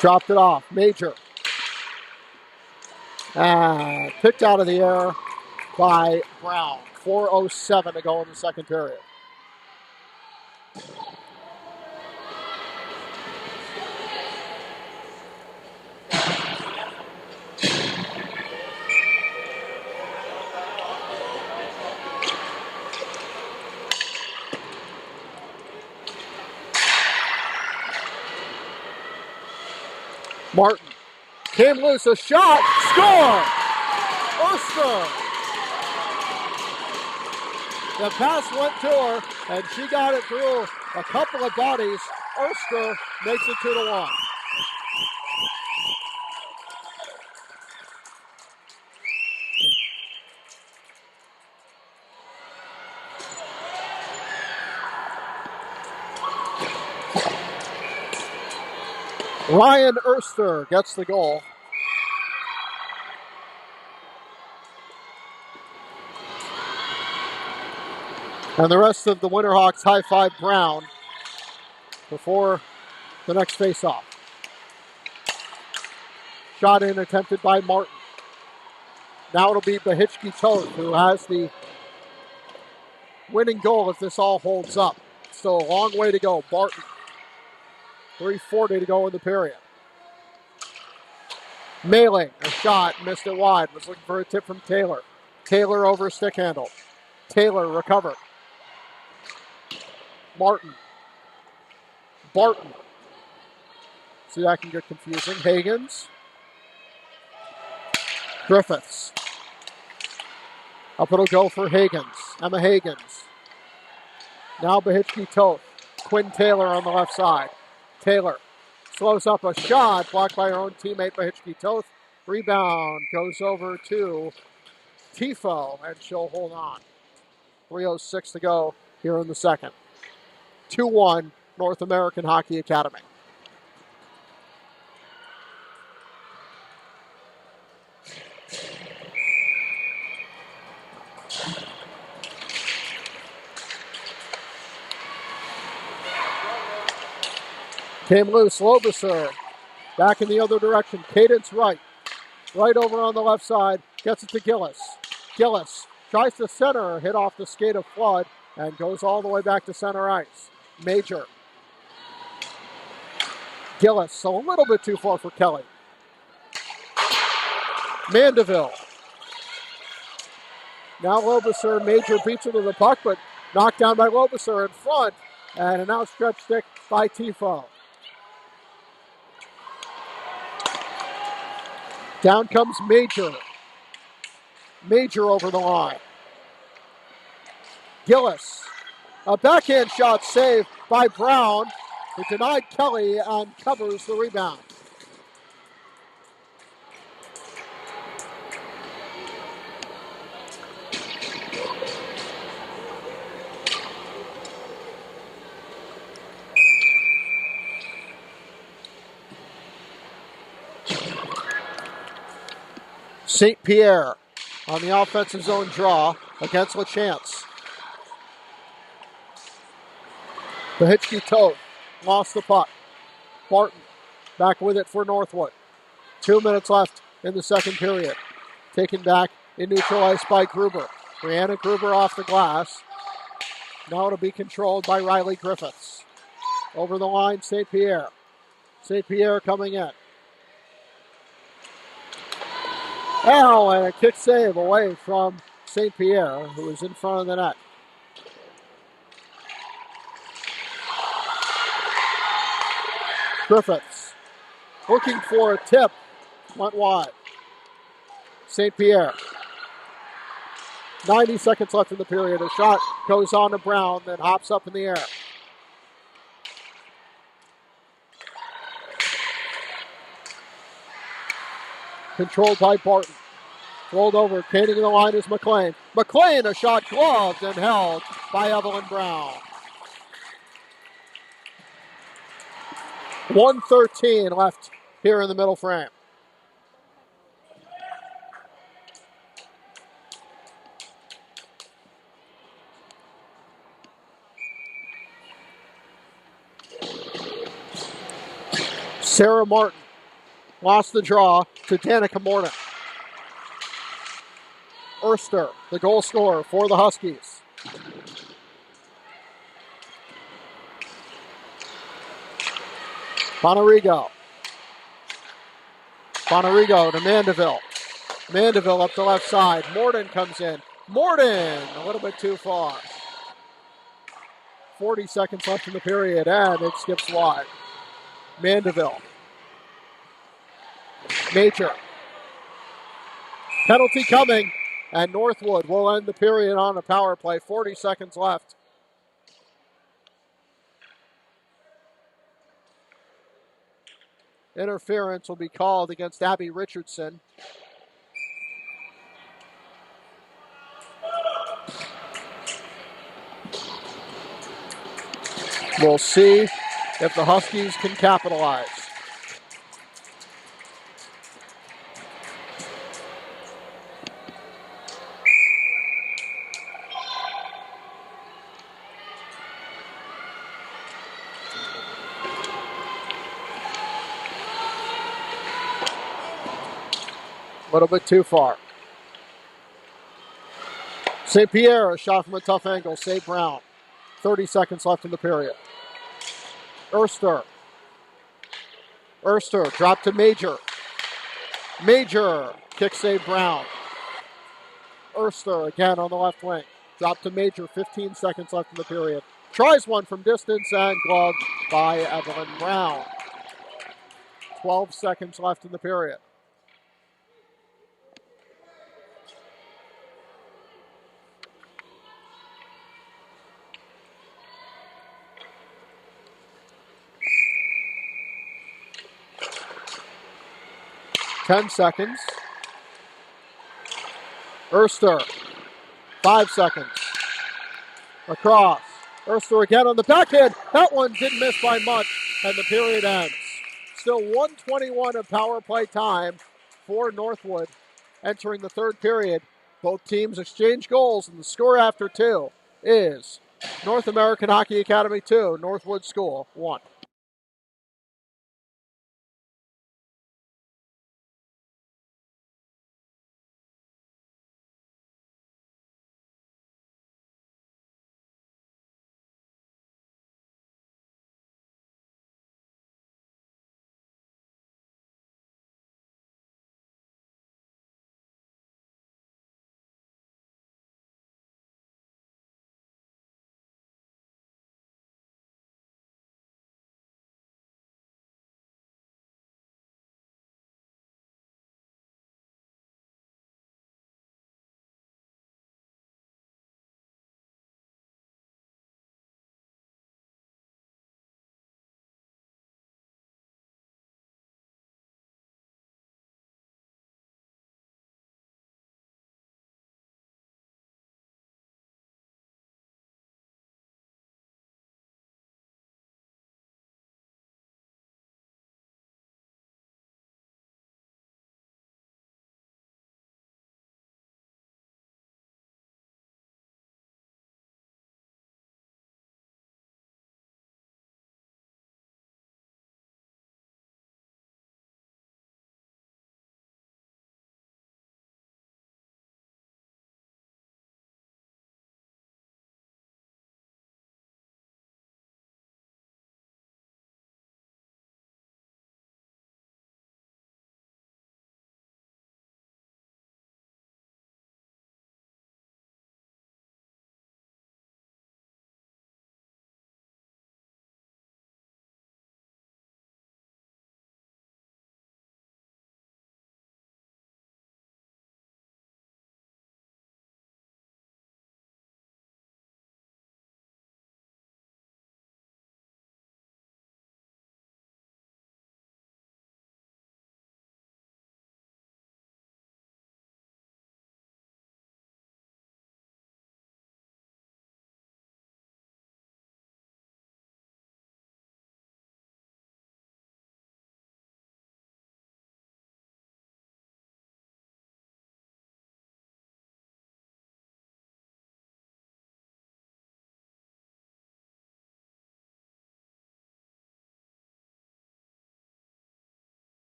[SPEAKER 1] Dropped it off. Major. Picked out of the air by Brown. 4:07 to go in the second period. Martin came loose, a shot, score! Oster! The pass went to her, and she got it through a couple of bodies. Oster makes it 2-1. Ryan Erster gets the goal. And the rest of the Winterhawks high-five Brown before the next face-off. Shot in attempted by Martin. Now it'll be Bahitchki Toth who has the winning goal if this all holds up. Still a long way to go. Barton. 3:40 to go in the period. Mailing, a shot, missed it wide. Was looking for a tip from Taylor. Taylor over stick handle. Taylor recovered. Martin. Barton. See, that can get confusing. Hagens. Griffiths. Up it'll go for Hagens. Emma Hagens. Now Bahitchki Toth. Quinn Taylor on the left side. Taylor slows up a shot, blocked by her own teammate Bahitchki Toth. Rebound goes over to Tifo, and she'll hold on. 3:06 to go here in the second. 2-1 North American Hockey Academy. Came loose, Lobeser. Back in the other direction, Cadence right. Right over on the left side, gets it to Gillis. Gillis tries to center, hit off the skate of Flood, and goes all the way back to center ice. Major. Gillis, a little bit too far for Kelly. Mandeville. Now Lobeser, Major beats it to the puck, but knocked down by Lobeser in front, and an outstretched stick by Tifo. Down comes Major. Major over the line. Gillis. A backhand shot saved by Brown, who denied Kelly and covers the rebound. St. Pierre on the offensive zone draw against LaChance. Bahitchke Toth lost the puck. Barton back with it for Northwood. 2 minutes left in the second period. Taken back in neutral ice by Gruber. Brianna Gruber off the glass. Now it'll be controlled by Riley Griffiths. Over the line, St. Pierre. St. Pierre coming in. Oh, and a kick save away from St. Pierre, who is in front of the net. Griffiths looking for a tip. Went wide. St. Pierre. 90 seconds left in the period. A shot goes on to Brown, then hops up in the air. Controlled by Barton. Rolled over, skating in the line is McLean. McLean, a shot gloved and held by Evelyn Brown. 1:13 left here in the middle frame. Sarah Martin lost the draw to Danica Morton. Erster, the goal scorer for the Huskies. Bonarigo. Bonarigo to Mandeville. Mandeville up the left side. Morton comes in. Morton, a little bit too far. 40 seconds left in the period, and it skips wide. Mandeville. Major. Penalty coming, and Northwood will end the period on a power play. 40 seconds left. Interference will be called against Abby Richardson. We'll see if the Huskies can capitalize. A little bit too far. St. Pierre, a shot from a tough angle. Save Brown. 30 seconds left in the period. Erster dropped to Major. Major, kick save Brown. Erster again on the left wing. Dropped to Major, 15 seconds left in the period. Tries one from distance and gloved by Evelyn Brown. 12 seconds left in the period. Ten seconds. Erster. 5 seconds. Across. Erster again on the backhand. That one didn't miss by much, and the period ends. Still 1:21 of power play time for Northwood entering the third period. Both teams exchange goals, and the score after two is North American Hockey Academy 2, Northwood School 1.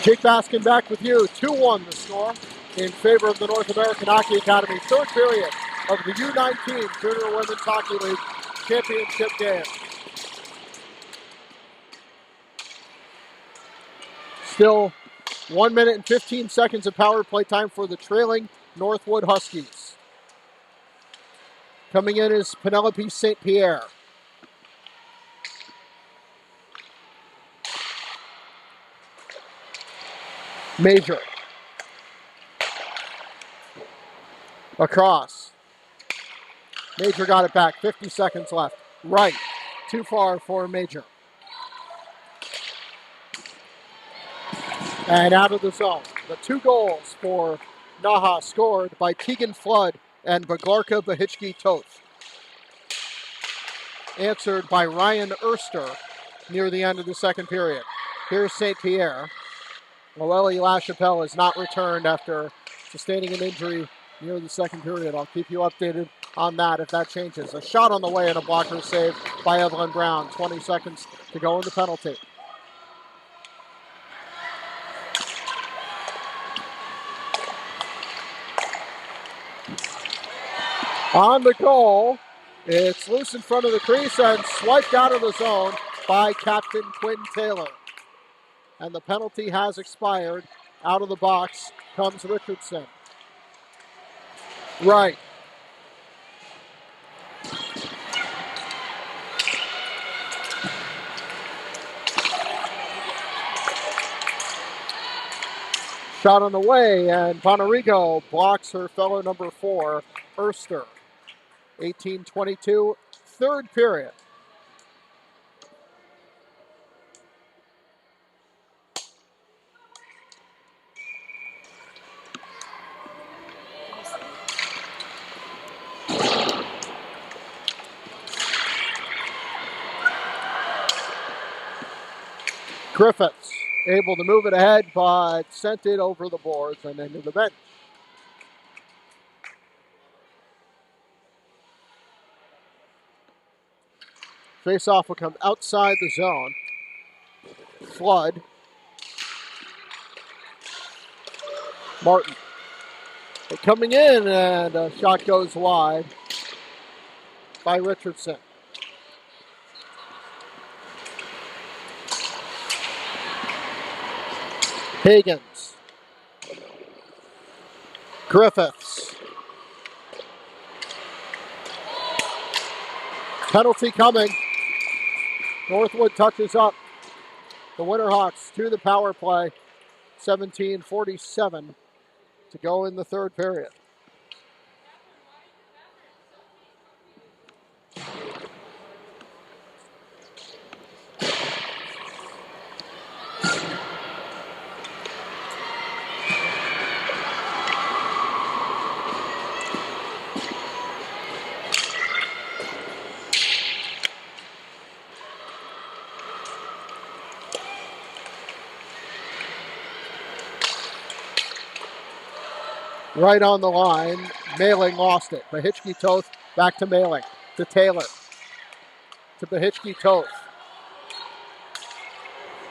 [SPEAKER 1] Jake Baskin back with you. 2-1 the score in favor of the North American Hockey Academy. Third period of the U19 Junior Women's Hockey League Championship game. Still 1 minute and 15 seconds of power play time for the trailing Northwood Huskies. Coming in is Penelope St. Pierre. Major. Across. Major got it back. 50 seconds left. Right. Too far for Major. And out of the zone. The 2 goals for NAHA scored by Tegan Flood and Baglarka Bahichki-Toth. Answered by Ryan Erster near the end of the second period. Here's St. Pierre. Loeli LaChapelle has not returned after sustaining an injury near the second period. I'll keep you updated on that if that changes. A shot on the way and a blocker save by Evelyn Brown. 20 seconds to go in the penalty. On the goal, it's loose in front of the crease and swiped out of the zone by Captain Quinn Taylor. And the penalty has expired. Out of the box comes Richardson. Right. Shot on the way, and Bonarigo blocks her fellow number 4, Erster. 18-22, third period. Griffiths able to move it ahead, but sent it over the boards and into the bench. Face-off will come outside the zone. Flood. Martin. They're coming in, and a shot goes wide by Richardson. Higgins. Griffiths. Penalty coming. Northwood touches up the Winterhawks to the power play. 17:47 to go in the third period. Right on the line, Mailing lost it. Bahichki-Toth back to Mailing, to Taylor, to Bahichki-Toth.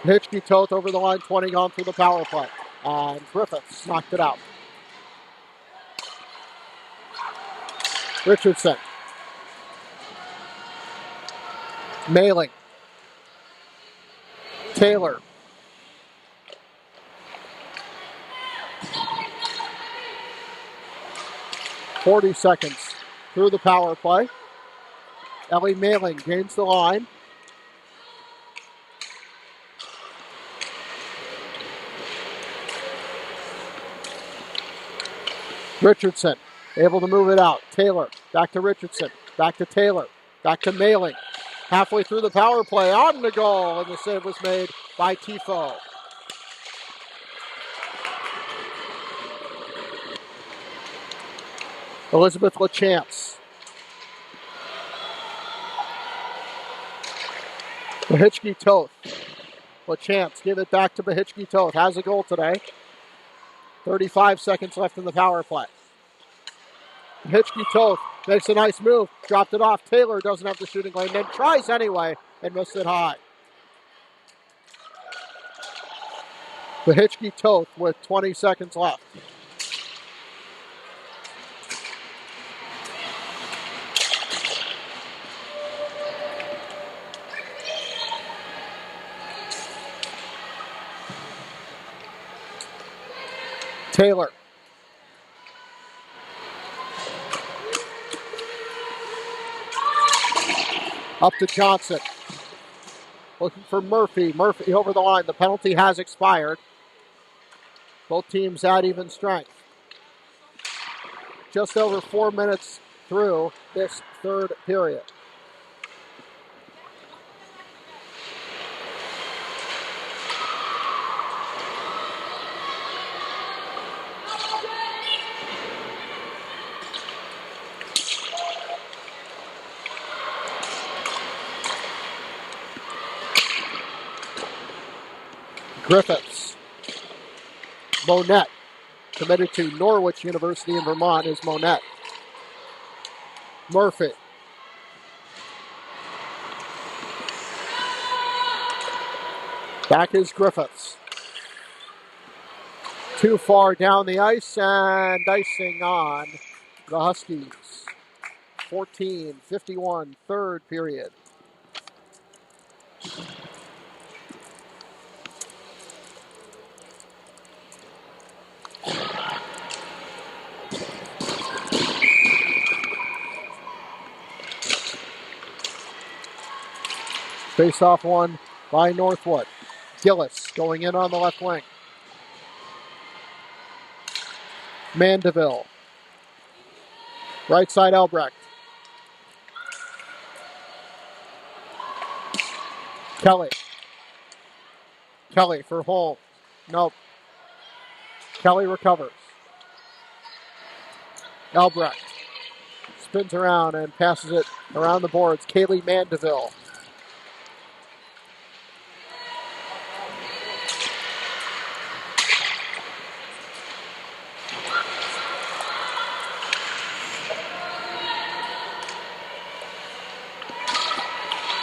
[SPEAKER 1] Bahichki-Toth over the line, 20 gone through the power play. And Griffiths knocked it out. Richardson. Mailing. Taylor. .40 seconds through the power play. Ellie Mailing gains the line. Richardson able to move it out. Taylor back to Richardson. Back to Taylor. Back to Mailing. Halfway through the power play, on the goal, and the save was made by Tifo. Elizabeth LaChance. Bahichki-Toth. LaChance give it back to Bahichki-Toth. Has a goal today. 35 seconds left in the power play. Bahichki-Toth makes a nice move. Dropped it off. Taylor doesn't have the shooting lane. Then tries anyway and missed it high. Behitchke Toth with 20 seconds left. Taylor. Up to Johnson. Looking for Murphy. Murphy over the line. The penalty has expired. Both teams at even strength. Just over 4 minutes through this third period. Griffiths. Monette. Committed to Norwich University in Vermont is Monette. Murphy. Back is Griffiths. Too far down the ice and icing on the Huskies. 14-51, third period. Face-off won by Northwood. Gillis going in on the left wing. Mandeville. Right side Albrecht. Kelly. Kelly for Holmes. Nope. Kelly recovers. Albrecht spins around and passes it around the boards. Kaylee Mandeville.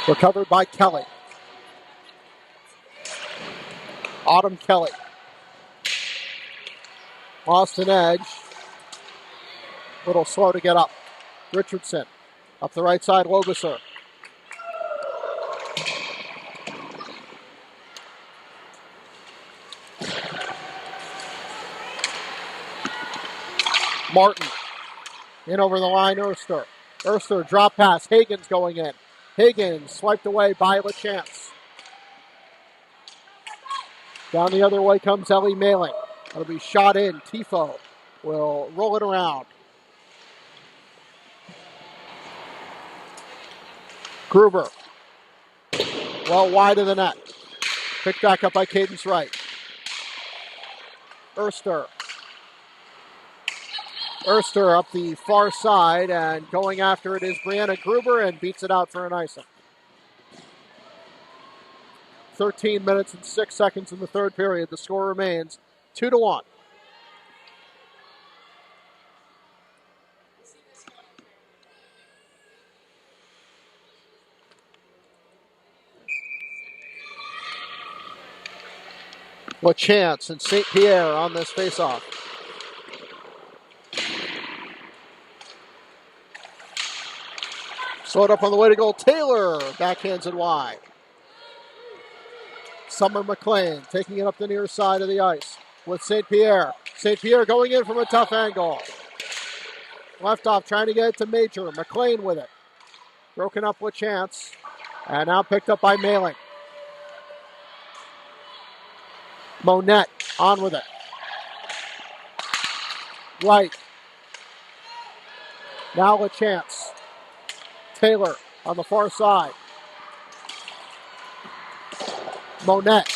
[SPEAKER 1] Recovered by Kelly. Autumn Kelly. Lost an edge. A little slow to get up. Richardson. Up the right side, Lobiser. Martin. In over the line, Erster. Erster, drop pass. Hagen's going in. Higgins swiped away by LaChance. Down the other way comes Ellie Mailing. That'll be shot in. Tifo will roll it around. Gruber. Well wide of the net. Picked back up by Cadence Wright. Erster. Erster up the far side, and going after it is Brianna Gruber and beats it out for an icing. 13 minutes and 6 seconds in the third period. The score remains 2-1. LaChance and St. Pierre on this faceoff. Slowed up on the way to goal. Taylor backhands it wide. Summer McLean taking it up the near side of the ice with St. Pierre. St. Pierre going in from a tough angle. Left off, trying to get it to Major. McLean with it. Broken up with Chance. And now picked up by Mailing. Monette on with it. Right. Now with Chance. Taylor on the far side. Monette.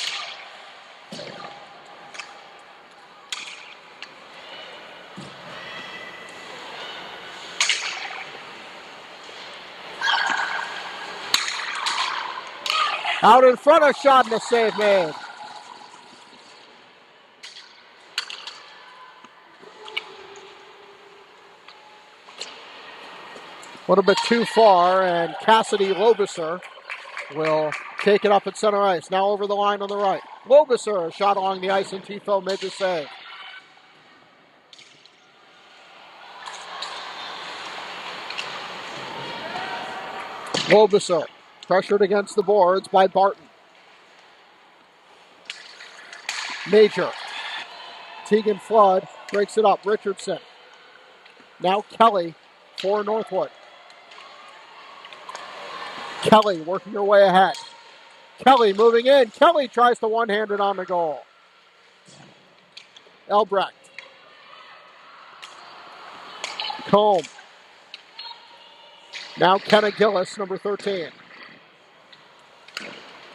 [SPEAKER 1] Out in front, a shot and a save made. A little bit too far, and Cassidy Lobiser will take it up at center ice. Now over the line on the right. Lobiser, shot along the ice, and Tifo made the save. Lobiser, pressured against the boards by Barton. Major. Tegan Flood breaks it up. Richardson. Now Kelly for Northwood. Kelly working her way ahead. Kelly moving in. Kelly tries to one-hand it on the goal. Elbrecht. Combe. Now Kenna Gillis, number 13.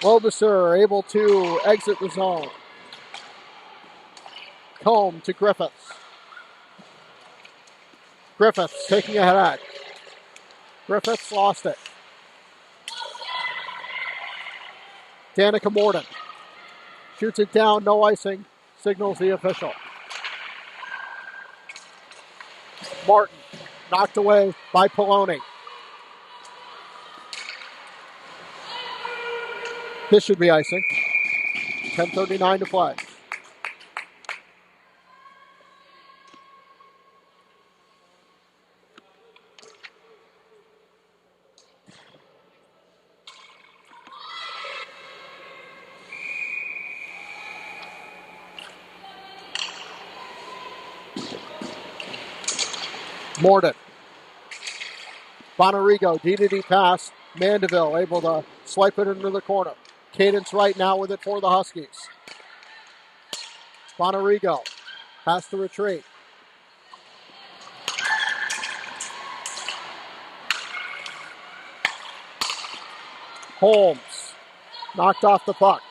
[SPEAKER 1] Lobiser able to exit the zone. Combe to Griffiths. Griffiths taking a head. Griffiths lost it. Danica Morden shoots it down, no icing, signals the official. Martin knocked away by Poloni. This should be icing. 10:39 to play. Morden. Bonarigo, D-to-D pass. Mandeville able to swipe it into the corner. Cadence right now with it for the Huskies. Bonarigo has to retreat. Holmes knocked off the puck.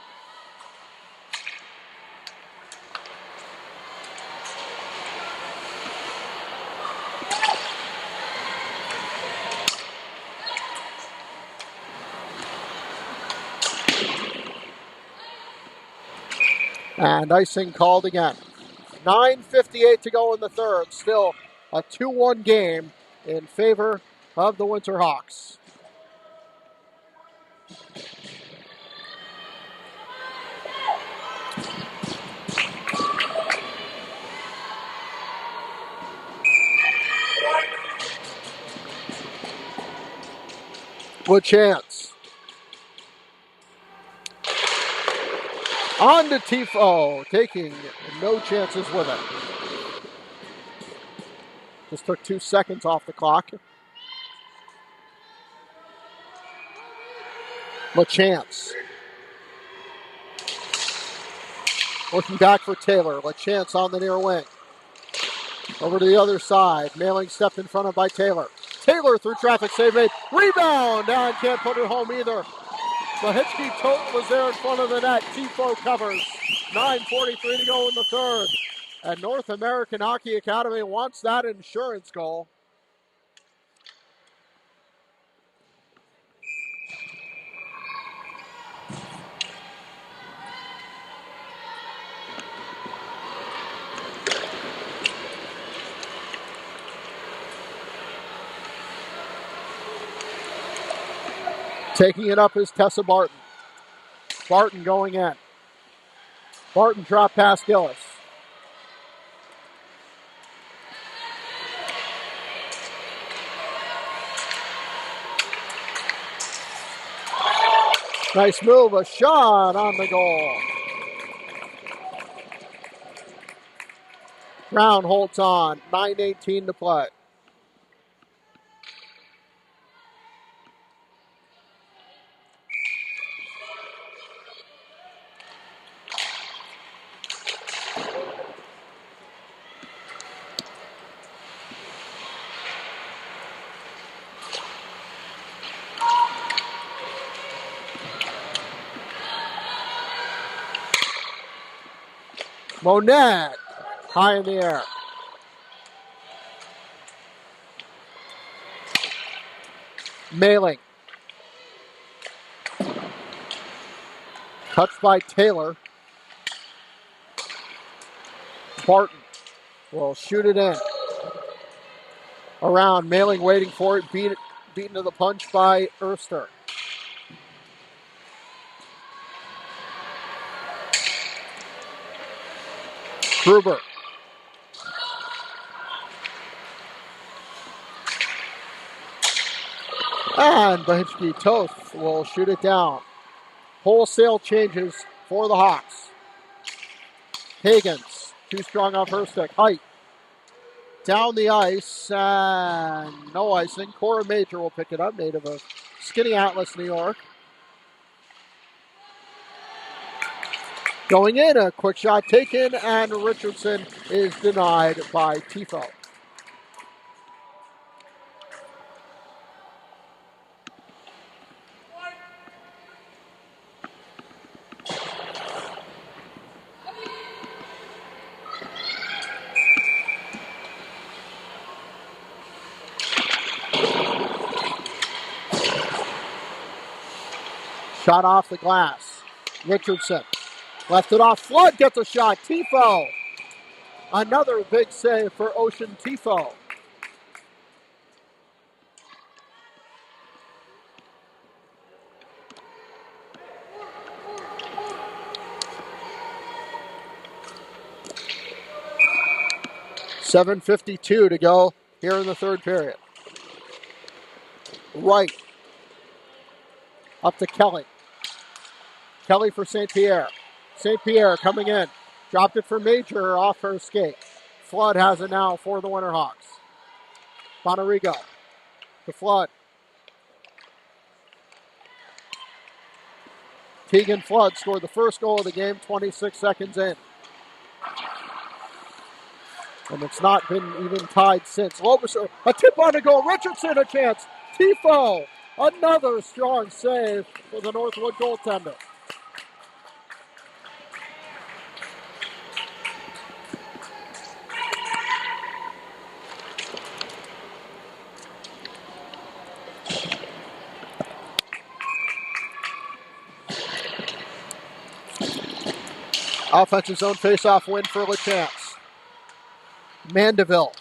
[SPEAKER 1] And icing called again. 9:58 to go in the third. Still a 2-1 game in favor of the Winterhawks. With chance. On to Tifo, taking no chances with it. Just took 2 seconds off the clock. LaChance. Looking back for Taylor. LaChance on the near wing. Over to the other side. Mailing stepped in front of by Taylor. Taylor through traffic, save made. Rebound! And can't put it home either. Mahitsky Tote was there in front of the net. Tifo covers. 9:43 to go in the third. And North American Hockey Academy wants that insurance goal. Taking it up is Tessa Barton. Barton going in. Barton drop past Gillis. Nice move, a shot on the goal. Brown holds on, 9:18 to play. Monette, high in the air. Mailing. Touched by Taylor. Barton will shoot it in. Around, Mailing waiting for it, beaten to the punch by Erster. Gruber. And Bahitchki Toth will shoot it down. Wholesale changes for the Hawks. Higgins, too strong off her stick. Height. Down the ice, and no icing. Cora Major will pick it up, native of Skinny Atlas, New York. Going in, a quick shot taken, and Richardson is denied by Tifo. Shot off the glass. Richardson left it off. Flood gets a shot. Tifo. Another big save for Ocean Tifo. .7:52 to go here in the third period. Right. Up to Kelly. Kelly for St. Pierre. St. Pierre coming in. Dropped it for Major off her skate. Flood has it now for the Winterhawks. Bonarigo to Flood. Tegan Flood scored the first goal of the game 26 seconds in. And it's not been even tied since. Lobuser, a tip on to goal. Richardson a chance. Tifo, another strong save for the Northwood goaltender. Offensive zone faceoff win for LaChance. Mandeville.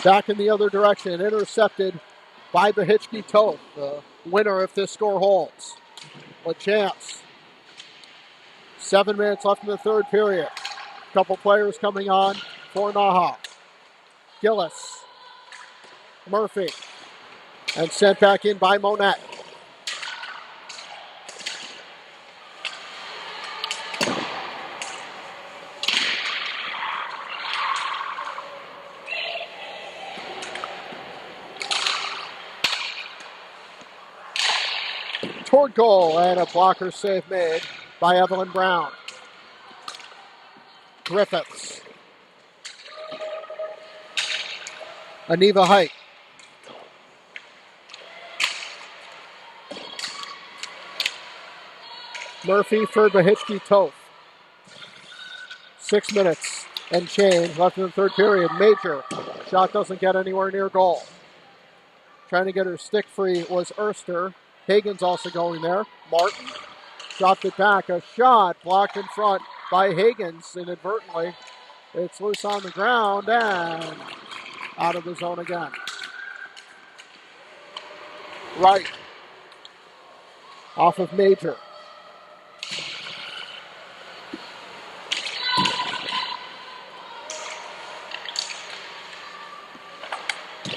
[SPEAKER 1] Back in the other direction, intercepted by Bahitchki Toth, the winner if this score holds. LaChance. 7 minutes left in the third period. A couple players coming on for NAHA. Gillis. Murphy. And sent back in by Monette. Toward goal, and a blocker save made by Evelyn Brown. Griffiths. Aniva Height. Murphy for Bahitchki Toth. 6 minutes and change left in the third period. Major. Shot doesn't get anywhere near goal. Trying to get her stick free was Erster. Higgins also going there. Martin dropped it back. A shot blocked in front by Higgins inadvertently. It's loose on the ground and out of the zone again. Right. Off of Major.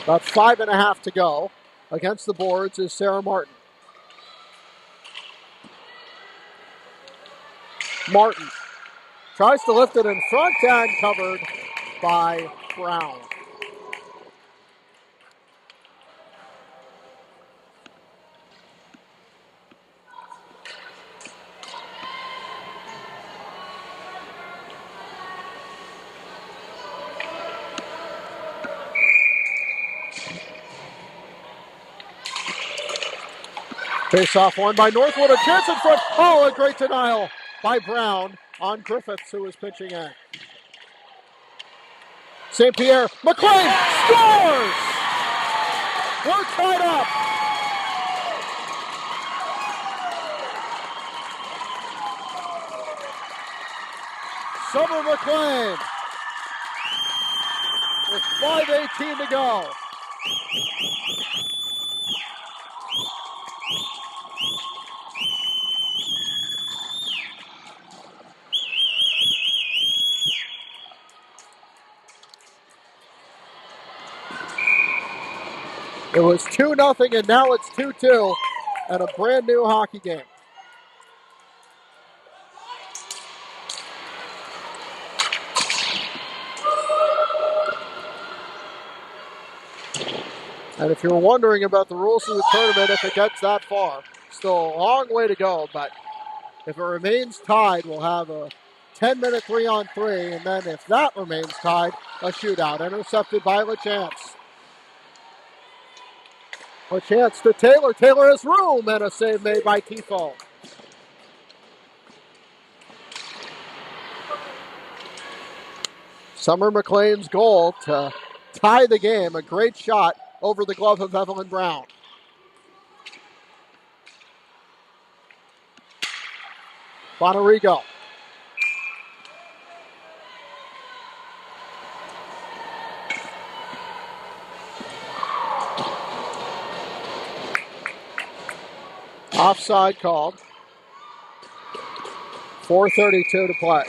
[SPEAKER 1] About 5.5 to go. Against the boards is Sarah Martin. Martin tries to lift it in front and covered by Brown. Face-off won by Northwood. A chance in front. Oh, a great denial by Brown on Griffiths, who was pitching in. St. Pierre. McLean scores! We're tied up. Summer McLean with 5:18 to go. It was 2-0, and now it's 2-2 and a brand new hockey game. And if you're wondering about the rules of the tournament, if it gets that far, still a long way to go, but if it remains tied, we'll have a 10-minute 3-on-3, and then if that remains tied, a shootout. Intercepted by LaChance. LaChance to Taylor. Taylor has room, and a save made by Tifo. Summer McLean's goal to tie the game. A great shot over the glove of Evelyn Brown. Bonarigo. Offside called. 4:32 to play.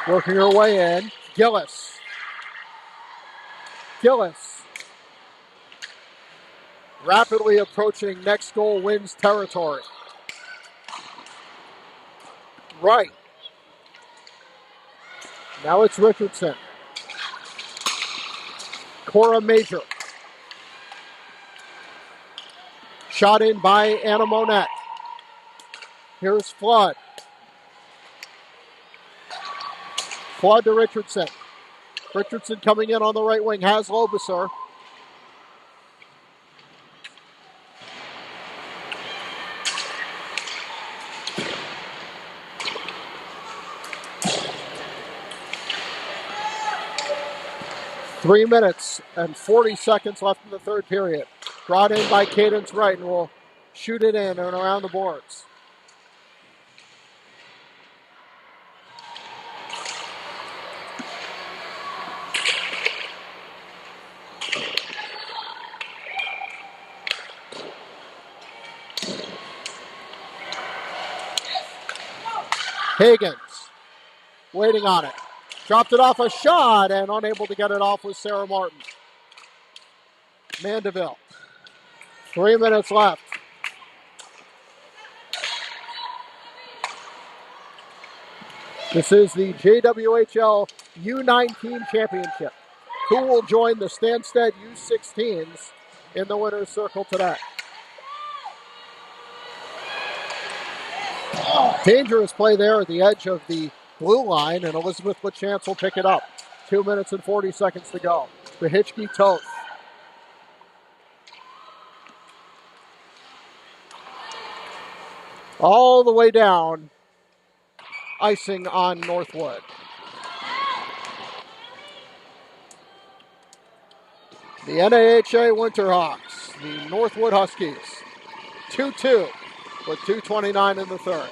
[SPEAKER 1] Working her way in. Gillis. Rapidly approaching next goal wins territory. Right. Now it's Richardson. Cora Major. Shot in by Anna Monette. Here's Flood. Flood to Richardson. Richardson coming in on the right wing, has Lobuser. Three minutes and 40 seconds left in the third period. Brought in by Cadence Wright, and will shoot it in and around the boards. Higgins waiting on it. Dropped it off a shot, and unable to get it off with Sarah Martin. Mandeville. 3 minutes left. This is the JWHL U19 Championship. Who will join the Stansted U16s in the winner's circle today? Dangerous play there at the edge of the blue line, and Elizabeth LaChance will pick it up. 2 minutes and 40 seconds to go. Behitchke Toth. All the way down. Icing on Northwood. The NAHA Winterhawks, the Northwood Huskies. 2-2 with 2:29 in the third.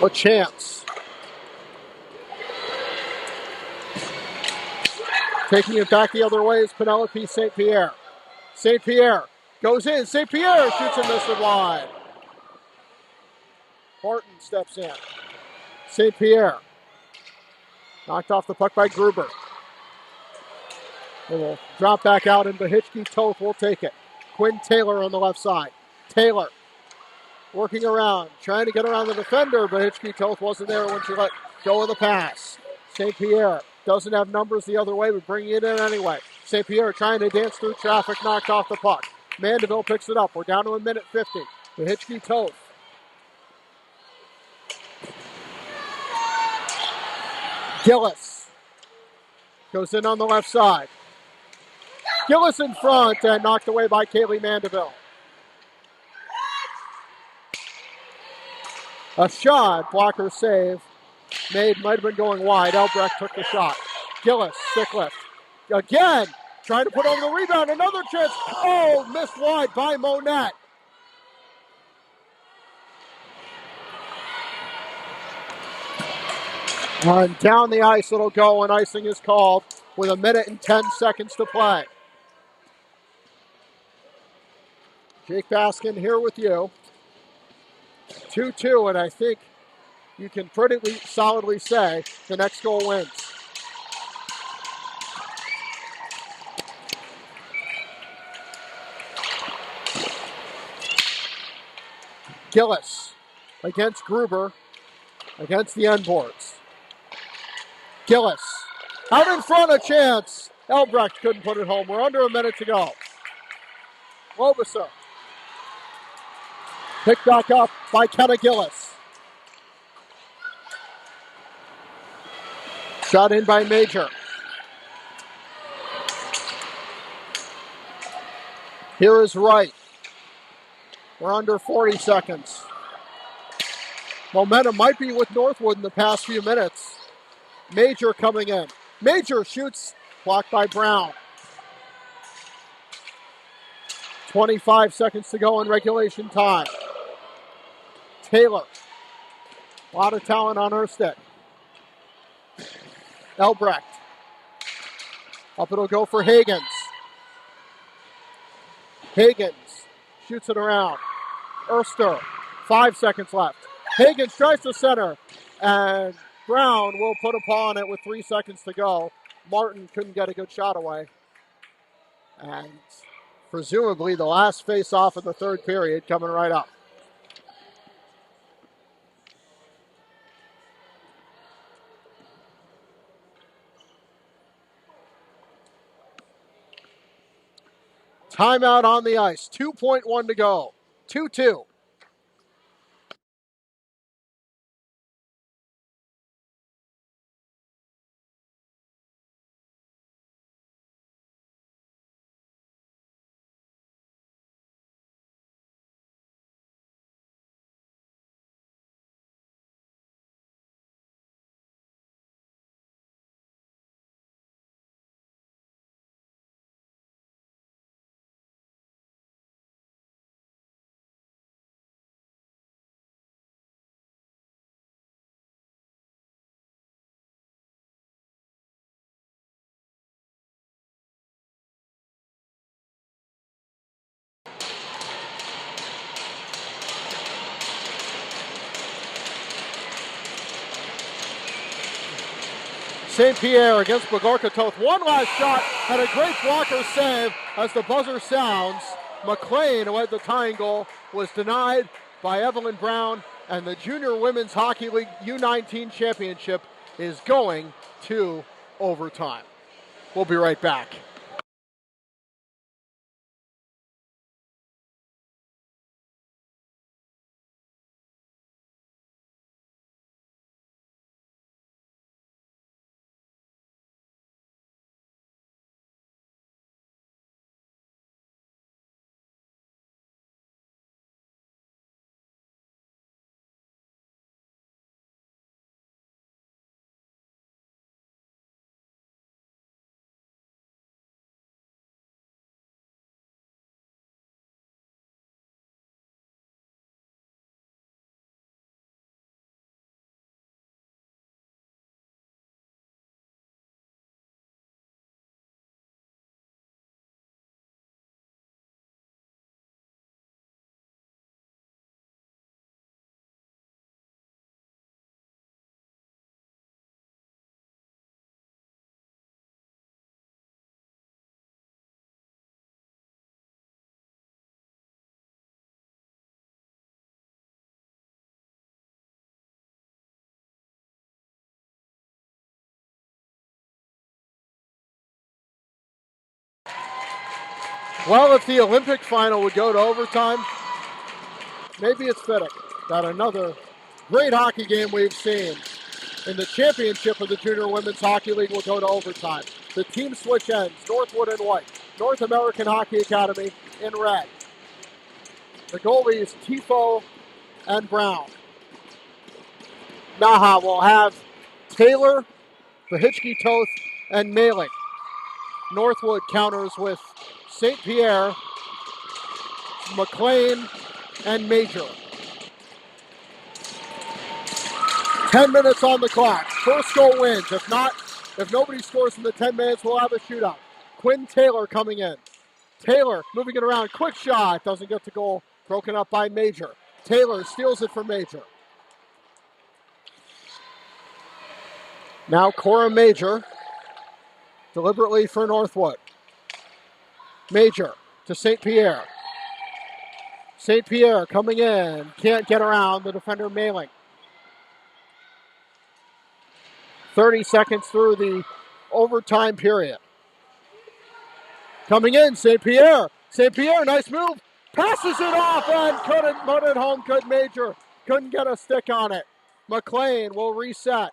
[SPEAKER 1] LaChance. Taking it back the other way is Penelope St. Pierre. St. Pierre goes in. St. Pierre shoots and misses wide. Horton steps in. St. Pierre. Knocked off the puck by Gruber. It will drop back out, and Behitchke Toth will take it. Quinn Taylor on the left side. Taylor working around, trying to get around the defender, but Behitchke Toth wasn't there when she let go of the pass. St. Pierre doesn't have numbers the other way, but bringing it in anyway. St. Pierre trying to dance through traffic, knocked off the puck. Mandeville picks it up. We're down to 1:50. Behitchke Toth. Gillis goes in on the left side. Gillis in front and knocked away by Kaylee Mandeville. A shot, blocker save, made, might have been going wide. Elbrecht took the shot. Gillis, stick lift. Again, trying to put over the rebound, another chance. Oh, missed wide by Monette. And down the ice it'll go, and icing is called with 1 minute and 10 seconds to play. Jake Baskin here with you. 2-2, and I think you can pretty solidly say the next goal wins. Gillis against Gruber, against the end boards. Gillis out in front, a chance. Elbrecht couldn't put it home. We're under a minute to go. Lobuser picked back up by Kenna Gillis. Shot in by Major. Here is Wright. We're under 40 seconds. Momentum might be with Northwood in the past few minutes. Major coming in. Major shoots, blocked by Brown. 25 seconds to go in regulation time. Taylor. A lot of talent on her stick. Elbrecht. Up it'll go for Higgins. Higgins shoots it around. Erster. 5 seconds left. Higgins tries to center. And Brown will put a paw on it with 3 seconds to go. Martin couldn't get a good shot away. And presumably the last face-off of the third period coming right up. Timeout on the ice. 2.1 to go. 2-2. St. Pierre against Bagorka Toth. One last shot and a great blocker save as the buzzer sounds. McLean, who had the tying goal, was denied by Evelyn Brown, and the Junior Women's Hockey League U19 Championship is going to overtime. We'll be right back. Well, if the Olympic final would go to overtime, maybe it's fitting that another great hockey game we've seen in the championship of the Junior Women's Hockey League will go to overtime. The team switch ends, Northwood in white, North American Hockey Academy in red. The goalies, Tifo and Brown. NAHA will have Taylor, Pahitsky, Toth, and Malik. Northwood counters with St. Pierre, McLean, and Major. 10 minutes on the clock. First goal wins. If nobody scores in the 10 minutes, we'll have a shootout. Quinn Taylor coming in. Taylor moving it around. Quick shot. Doesn't get to goal. Broken up by Major. Taylor steals it from Major. Now Cora Major. Deliberately for Northwood. Major to St. Pierre. St. Pierre coming in. Can't get around the defender Mailing. 30 seconds through the overtime period. Coming in, St. Pierre. St. Pierre, nice move. Passes it off and couldn't put it home. Good Major. Couldn't get a stick on it. McLean will reset.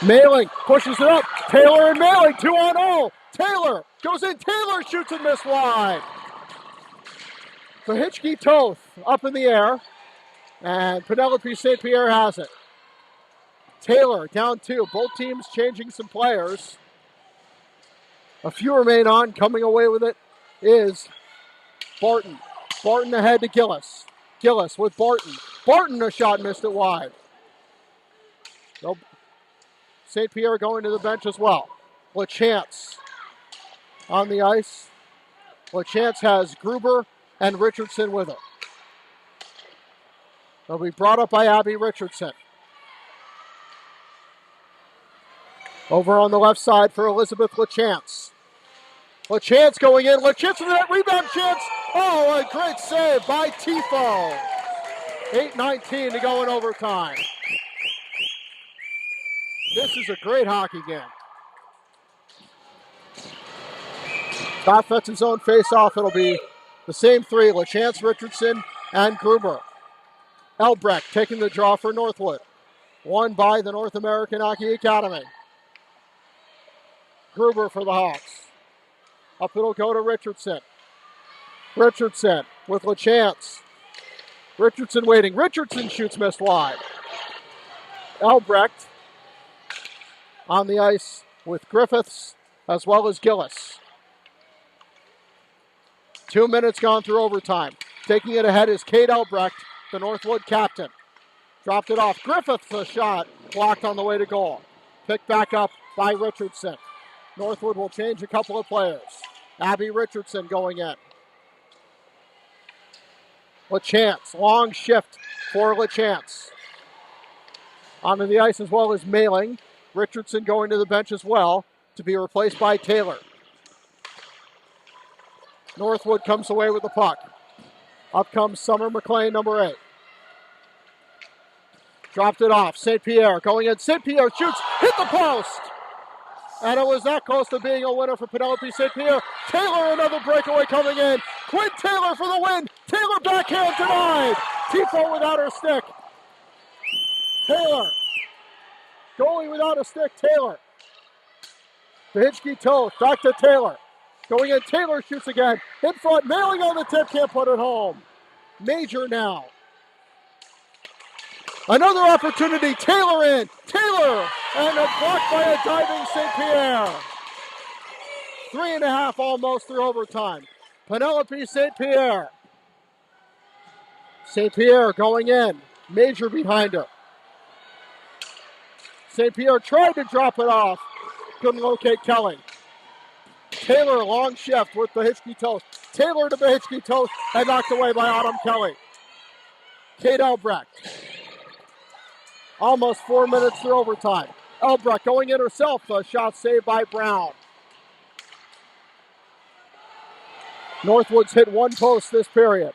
[SPEAKER 1] Mailing pushes it up. Taylor and Mailing 2-on-0. Taylor goes in. Taylor shoots and missed wide. Hitchkey Toth up in the air. And Penelope St. Pierre has it. Taylor down 2. Both teams changing some players. A few remain on. Coming away with it is Barton. Barton ahead to Gillis. Gillis with Barton. Barton a shot, missed it wide. Nope. St. Pierre going to the bench as well. LaChance on the ice. LaChance has Gruber and Richardson with her. They'll be brought up by Abby Richardson. Over on the left side for Elizabeth LaChance. LaChance going in. LaChance with that rebound chance. Oh, a great save by Tifo. 8:19 to go in overtime. This is a great hockey game. Offensive zone face-off. It'll be the same 3. LaChance, Richardson, and Gruber. Elbrecht taking the draw for Northwood. Won by the North American Hockey Academy. Gruber for the Hawks. Up it'll go to Richardson. Richardson with LaChance. Richardson waiting. Richardson shoots, missed wide. Elbrecht on the ice with Griffiths as well as Gillis. 2 minutes gone through overtime. Taking it ahead is Kate Elbrecht, the Northwood captain. Dropped it off. Griffiths a shot blocked on the way to goal. Picked back up by Richardson. Northwood will change a couple of players. Abby Richardson going in. LaChance, long shift for LaChance. Onto the ice as well as Mailing. Richardson going to the bench as well to be replaced by Taylor. Northwood comes away with the puck. Up comes Summer McLean, number 8. Dropped it off. St. Pierre going in. St. Pierre shoots, hit the post. And it was that close to being a winner for Penelope St. Pierre. Taylor, another breakaway coming in. Quinn Taylor for the win. Taylor backhand denied. Tifo without her stick. Taylor. Goalie without a stick, Taylor. Hitchkey Toth, back to Taylor. Going in, Taylor shoots again. In front, Mailing on the tip, can't put it home. Major now. Another opportunity, Taylor in. Taylor, and a block by a diving St. Pierre. 3.5 almost through overtime. Penelope St. Pierre. St. Pierre going in. Major behind her. St. Pierre tried to drop it off. Couldn't locate Kelly. Taylor, long shift with the Hitchkey Toth. Taylor to the Hitchkey Toth and knocked away by Autumn Kelly. Kate Elbrecht. Almost 4 minutes through overtime. Elbrecht going in herself. A shot saved by Brown. Northwood's hit one post this period.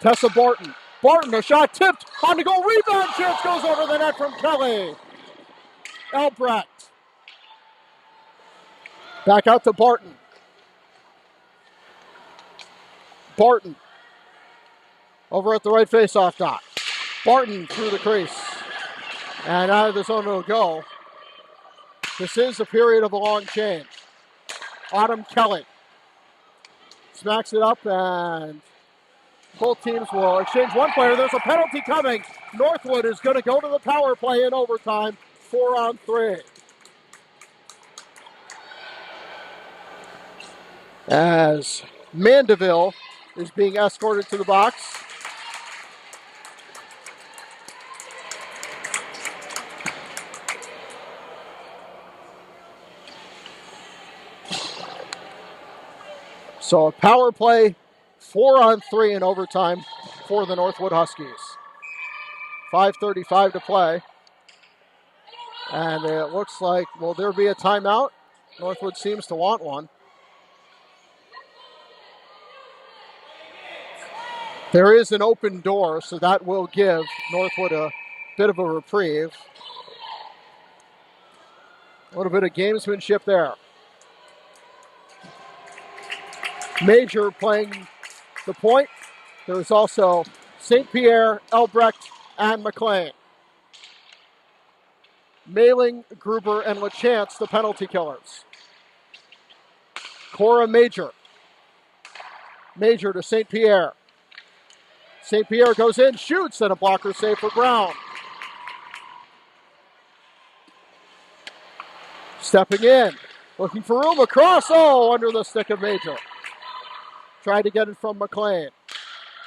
[SPEAKER 1] Tessa Barton. Barton, a shot tipped. On the goal. Rebound chance goes over the net from Kelly. Elbrecht. Back out to Barton. Barton. Over at the right faceoff dot. Barton through the crease. And out of the zone it'll go. This is a period of a long change. Autumn Kelly. Smacks it up and both teams will exchange one player. There's a penalty coming. Northwood is going to go to the power play in overtime. 4-on-3. As Mandeville is being escorted to the box. So a power play, 4-on-3 in overtime for the Northwood Huskies. 5:35 to play. And it looks like, will there be a timeout? Northwood seems to want one. There is an open door, so that will give Northwood a bit of a reprieve. A little bit of gamesmanship there. Major playing the point. There is also St. Pierre, Elbrecht, and McLean. Mailing, Gruber, and LaChance, the penalty killers. Cora Major. Major to St. Pierre. St. Pierre goes in, shoots, and a blocker save for Brown. Stepping in, looking for room across. Oh, under the stick of Major. Tried to get it from McLean.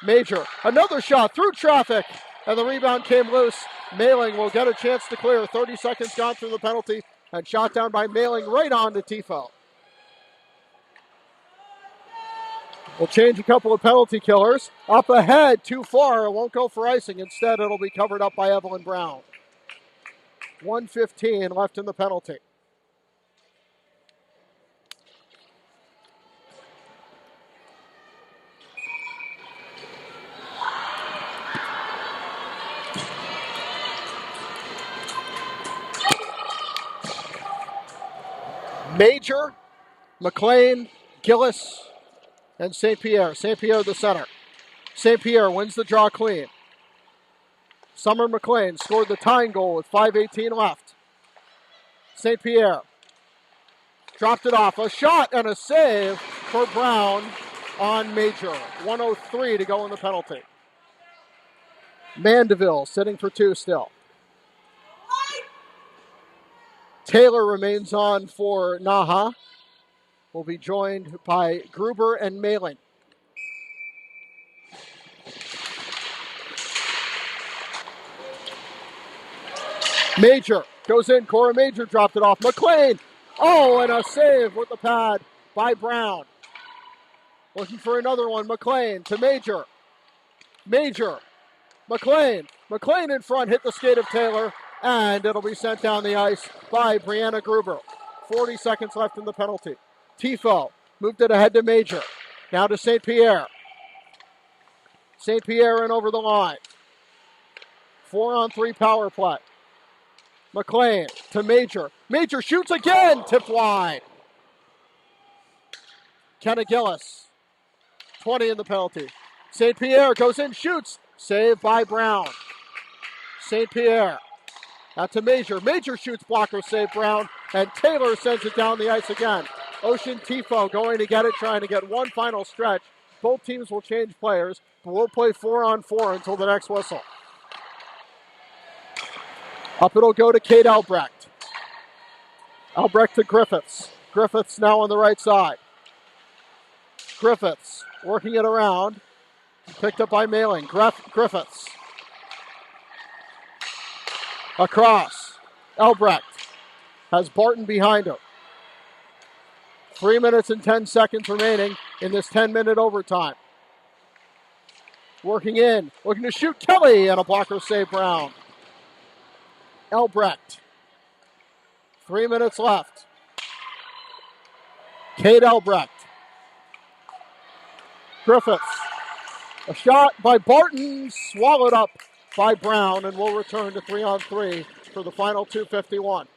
[SPEAKER 1] Major, another shot through traffic, and the rebound came loose. Mailing will get a chance to clear. 30 seconds gone through the penalty, and shot down by Mailing right on to Tifo. We'll change a couple of penalty killers. Up ahead, too far. It won't go for icing. Instead, it'll be covered up by Evelyn Brown. 1:15 left in the penalty. Major, McLean, Gillis, and St. Pierre. St. Pierre the center. St. Pierre wins the draw clean. Summer McLean scored the tying goal with 5:18 left. St. Pierre dropped it off. A shot and a save for Brown on Major. 1:03 to go in the penalty. Mandeville sitting for two still. Taylor remains on for NAHA. Will be joined by Gruber and Mailing. Major goes in. Cora Major dropped it off. McLean. Oh, and a save with the pad by Brown. Looking for another one. McLean to Major. Major. McLean. McLean in front. Hit the skate of Taylor. And it'll be sent down the ice by Brianna Gruber. 40 seconds left in the penalty. Tifo moved it ahead to Major. Now to St. Pierre. St. Pierre in over the line. 4-on-3 power play. McLean to Major. Major shoots again. Tipped wide. Kenna Gillis. 20 in the penalty. St. Pierre goes in, shoots. Saved by Brown. St. Pierre. Out to Major. Major shoots, blocker, save Brown. And Taylor sends it down the ice again. Ocean Tifo going to get it, trying to get one final stretch. Both teams will change players, but we'll play 4-on-4 until the next whistle. Up it'll go to Kate Albrecht. Albrecht to Griffiths. Griffiths now on the right side. Griffiths working it around. Picked up by Mailing. Griffiths. Across. Albrecht has Barton behind him. 3 minutes and 10 seconds remaining in this 10-minute overtime. Working in. Looking to shoot Kelly, and a blocker save Brown. Albrecht. 3 minutes left. Kate Albrecht. Griffiths. A shot by Barton, swallowed up by Brown, and we'll return to 3-on-3 for the final 2:51.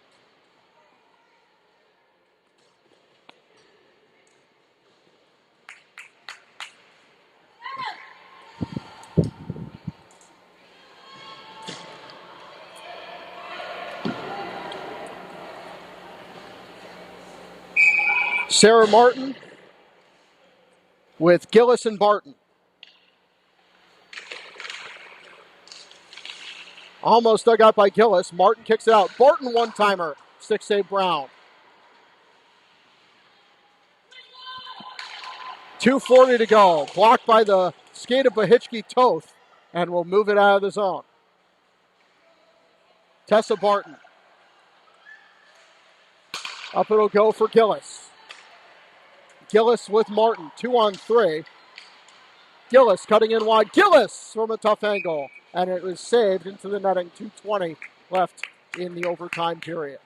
[SPEAKER 1] Sarah Martin with Gillis and Barton. Almost dug out by Gillis. Martin kicks it out. Barton one-timer. Stick save Brown. 2:40 to go. Blocked by the skate of Bahitchke Toth, and will move it out of the zone. Tessa Barton. Up it'll go for Gillis. Gillis with Martin, 2-on-3. Gillis cutting in wide. Gillis from a tough angle. And it was saved into the netting. 2:20 left in the overtime period.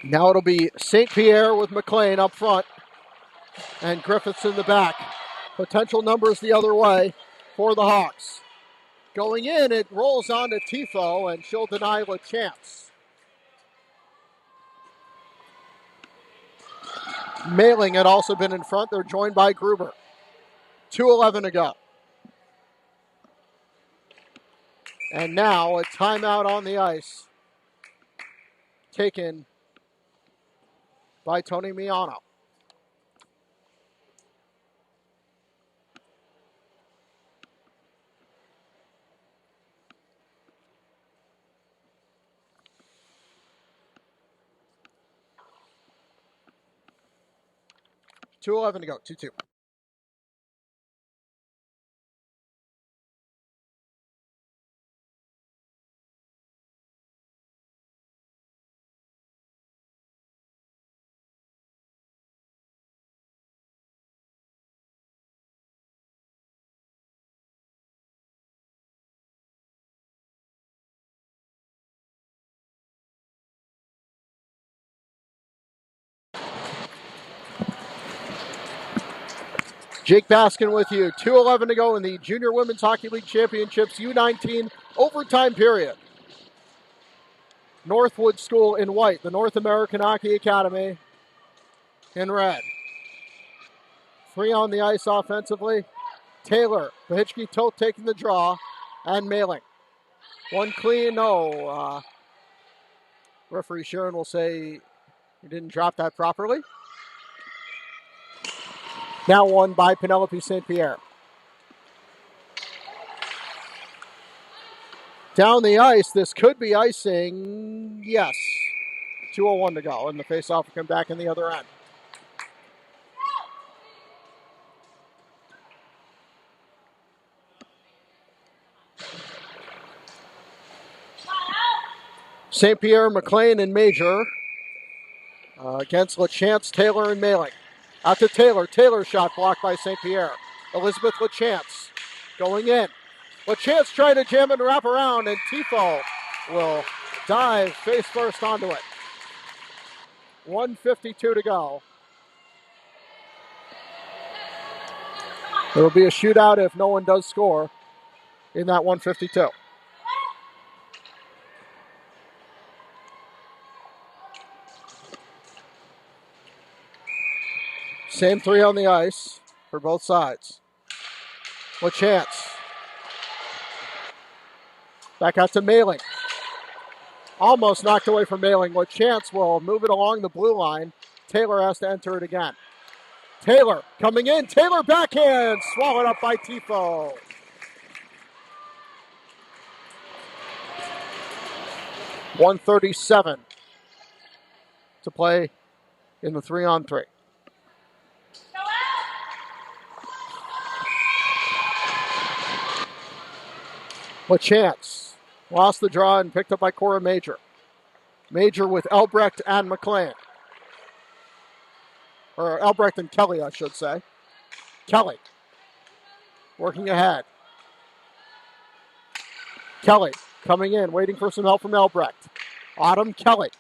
[SPEAKER 1] Now it'll be St. Pierre with McLean up front and Griffiths in the back. Potential numbers the other way for the Hawks. Going in, it rolls on to Tifo, and she'll deny LaChance. Mailing had also been in front. They're joined by Gruber. 2:11 to go. And now a timeout on the ice taken by Tony Miano. $2:11 to go, 2-2. Jake Baskin with you. 2:11 to go in the Junior Women's Hockey League Championships U19 overtime period. Northwood School in white, the North American Hockey Academy in red. 3 on the ice offensively. Taylor, Pahitchke Toth taking the draw, and Mailing. One clean, no. Referee Sharon will say he didn't drop that properly. Now won by Penelope St. Pierre. Down the ice, this could be icing. Yes. 2:01 to go, and the faceoff will come back in the other end. St. Pierre, McLean, and Major against LaChance, Taylor, and Mailing. Out to Taylor. Taylor's shot blocked by St. Pierre. Elizabeth LaChance going in. LaChance trying to jam and wrap around, and Tifo will dive face first onto it. 1:52 to go. There will be a shootout if no one does score in that 1:52. Same 3 on the ice for both sides. LaChance. Back out to Mailing. Almost knocked away from Mailing. LaChance will move it along the blue line. Taylor has to enter it again. Taylor coming in. Taylor backhand. Swallowed up by Tifo. .137 to play in the 3-on-3. LaChance lost the draw and picked up by Cora Major. Major with Elbrecht and McLean. Or Elbrecht and Kelly, I should say. Kelly working ahead. Kelly coming in, waiting for some help from Elbrecht. Autumn Kelly.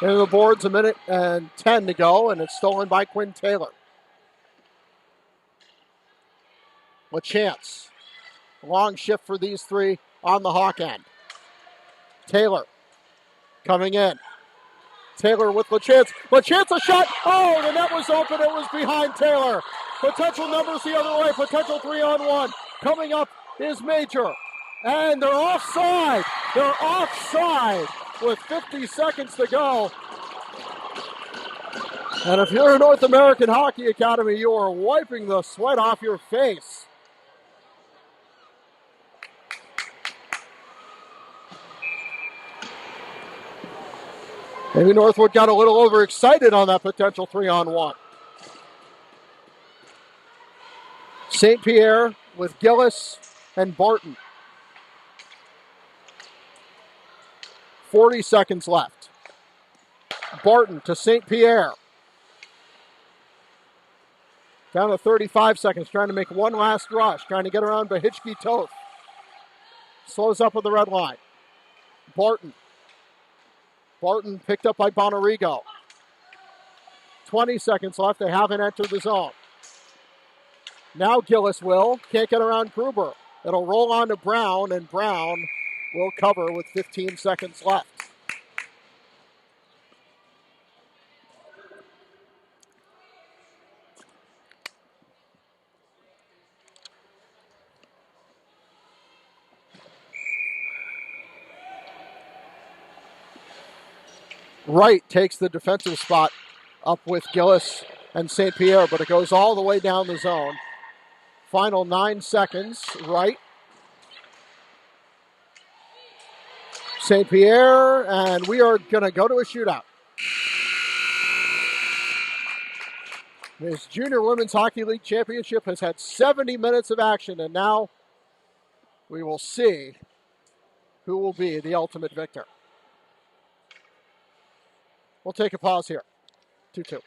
[SPEAKER 1] Into the boards, 1:10 to go, and it's stolen by Quinn Taylor. LaChance. Long shift for these 3 on the Hawk end. Taylor coming in. Taylor with LaChance. LaChance a shot. Oh, the net was open. It was behind Taylor. Potential numbers the other way. Potential 3-on-1. Coming up is Major. And they're offside. They're offside with 50 seconds to go. And if you're a North American Hockey Academy, you are wiping the sweat off your face. Maybe Northwood got a little overexcited on that potential 3-on-1. St. Pierre with Gillis and Barton. 40 seconds left. Barton to St. Pierre. Down to 35 seconds, trying to make one last rush, trying to get around Behitchke-Toth. Slows up at the red line. Barton. Barton picked up by Bonarigo. 20 seconds left, they haven't entered the zone. Now Gillis will, can't get around Gruber. It'll roll on to Brown, and Brown will cover with 15 seconds left. Wright takes the defensive spot up with Gillis and St. Pierre, but it goes all the way down the zone. Final 9 seconds. Wright. St. Pierre, and we are going to go to a shootout. This Junior Women's Hockey League Championship has had 70 minutes of action, and now we will see who will be the ultimate victor. We'll take a pause here. 2-2.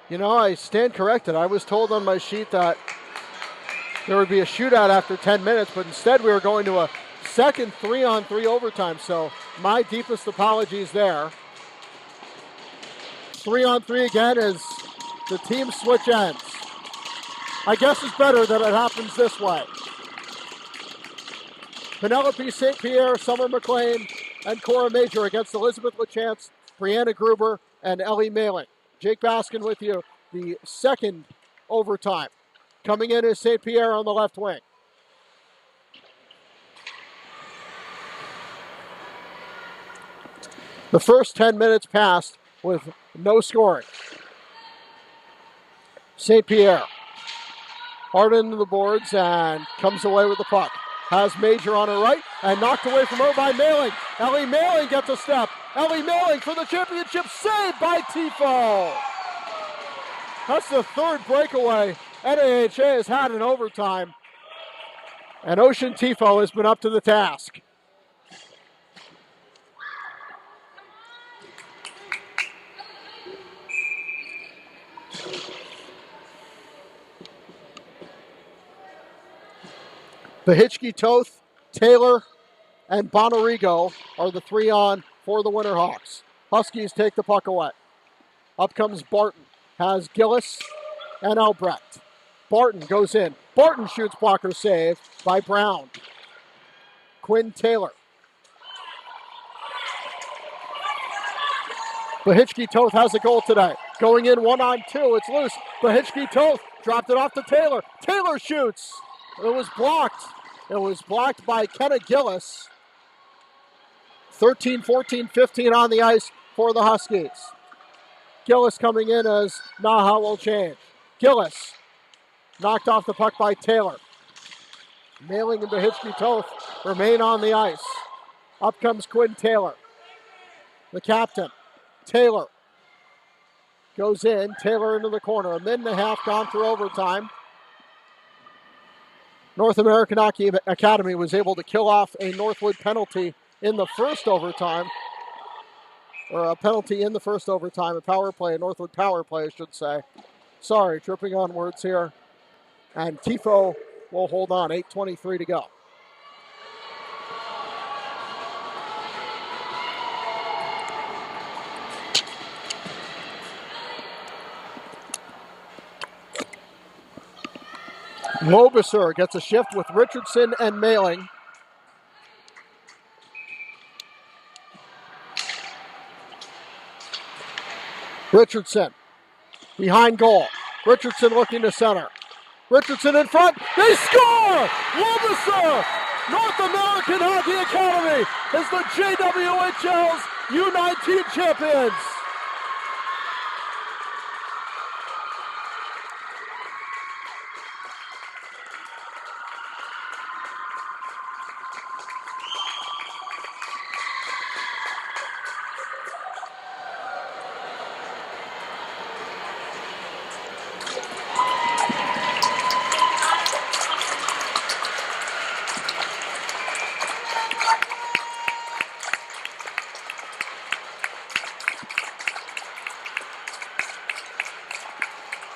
[SPEAKER 1] You know, I stand corrected. I was told on my sheet that there would be a shootout after 10 minutes, but instead we were going to a second 3-on-3 overtime, so my deepest apologies there. 3-on-3 again as the teams switch ends. I guess it's better that it happens this way. Penelope St. Pierre, Summer McLean, and Cora Major against Elizabeth LaChance, Brianna Gruber, and Ellie Malin. Jake Baskin with you, the second overtime. Coming in is St. Pierre on the left wing. The first 10 minutes passed with no scoring. St. Pierre hard into the boards and comes away with the puck. Has Major on her right and knocked away from her by Mailing. Ellie Mailing gets a step. Ellie Mailing for the championship, saved by Tifo. That's the third breakaway NAHA has had in overtime. And Ocean Tifo has been up to the task. Behitchke-Toth, Taylor, and Bonarigo are the 3-on for the Winterhawks. Huskies take the puck away. Up comes Barton. Has Gillis and Albrecht. Barton goes in. Barton shoots, blocker save by Brown. Quinn Taylor. Behitchke-Toth has a goal today. Going in 1-on-2. It's loose. Behitchke-Toth dropped it off to Taylor. Taylor shoots. It was blocked. It was blocked by Kenna Gillis. 13, 14, 15 on the ice for the Huskies. Gillis coming in as NAHA will change. Gillis knocked off the puck by Taylor. Mailing and Behitchke-Toth remain on the ice. Up comes Quinn Taylor, the captain. Taylor goes in. Taylor into the corner. A minute and a half gone through overtime. North American Hockey Academy was able to kill off a Northwood penalty in the first overtime. Or a penalty in the first overtime. A power play, a Northwood power play, I should say. Sorry, tripping on words here. And Tifo will hold on. 8:23 to go. Lobiser gets a shift with Richardson and Mailing. Richardson behind goal. Richardson looking to center. Richardson in front. They score! Lobiser! North American Hockey Academy is the JWHL's U19 champions.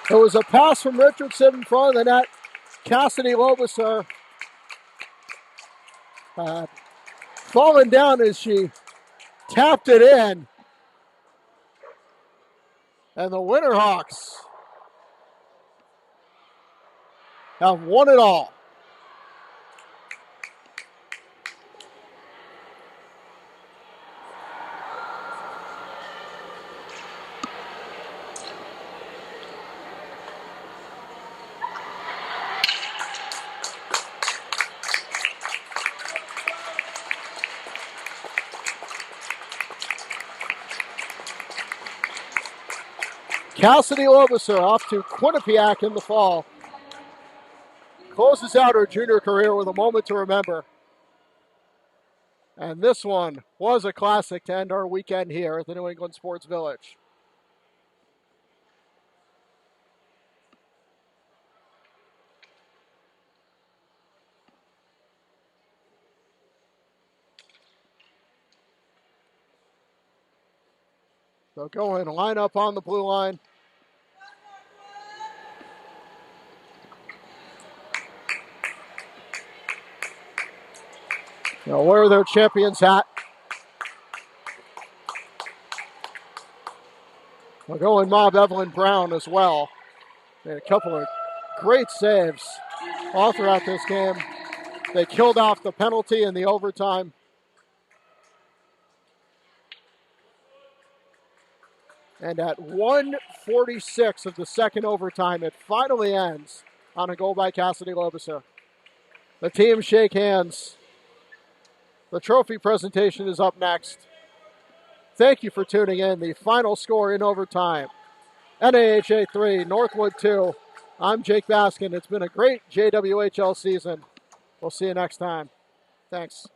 [SPEAKER 1] There was a pass from Richardson in front of the net. Cassidy Lobiser falling down as she tapped it in. And the Winterhawks have won it all. Cassidy Lobiser off to Quinnipiac in the fall. Closes out her junior career with a moment to remember. And this one was a classic to end our weekend here at the New England Sports Village. So go and line up on the blue line. They'll wear their champion's hat. They'll go and mob Evelyn Brown as well. They had a couple of great saves all throughout this game. They killed off the penalty in the overtime. And at 1:46 of the second overtime, it finally ends on a goal by Cassidy Lobiser. The teams shake hands. The trophy presentation is up next. Thank you for tuning in. The final score in overtime. NAHA 3, Northwood 2. I'm Jake Baskin. It's been a great JWHL season. We'll see you next time. Thanks.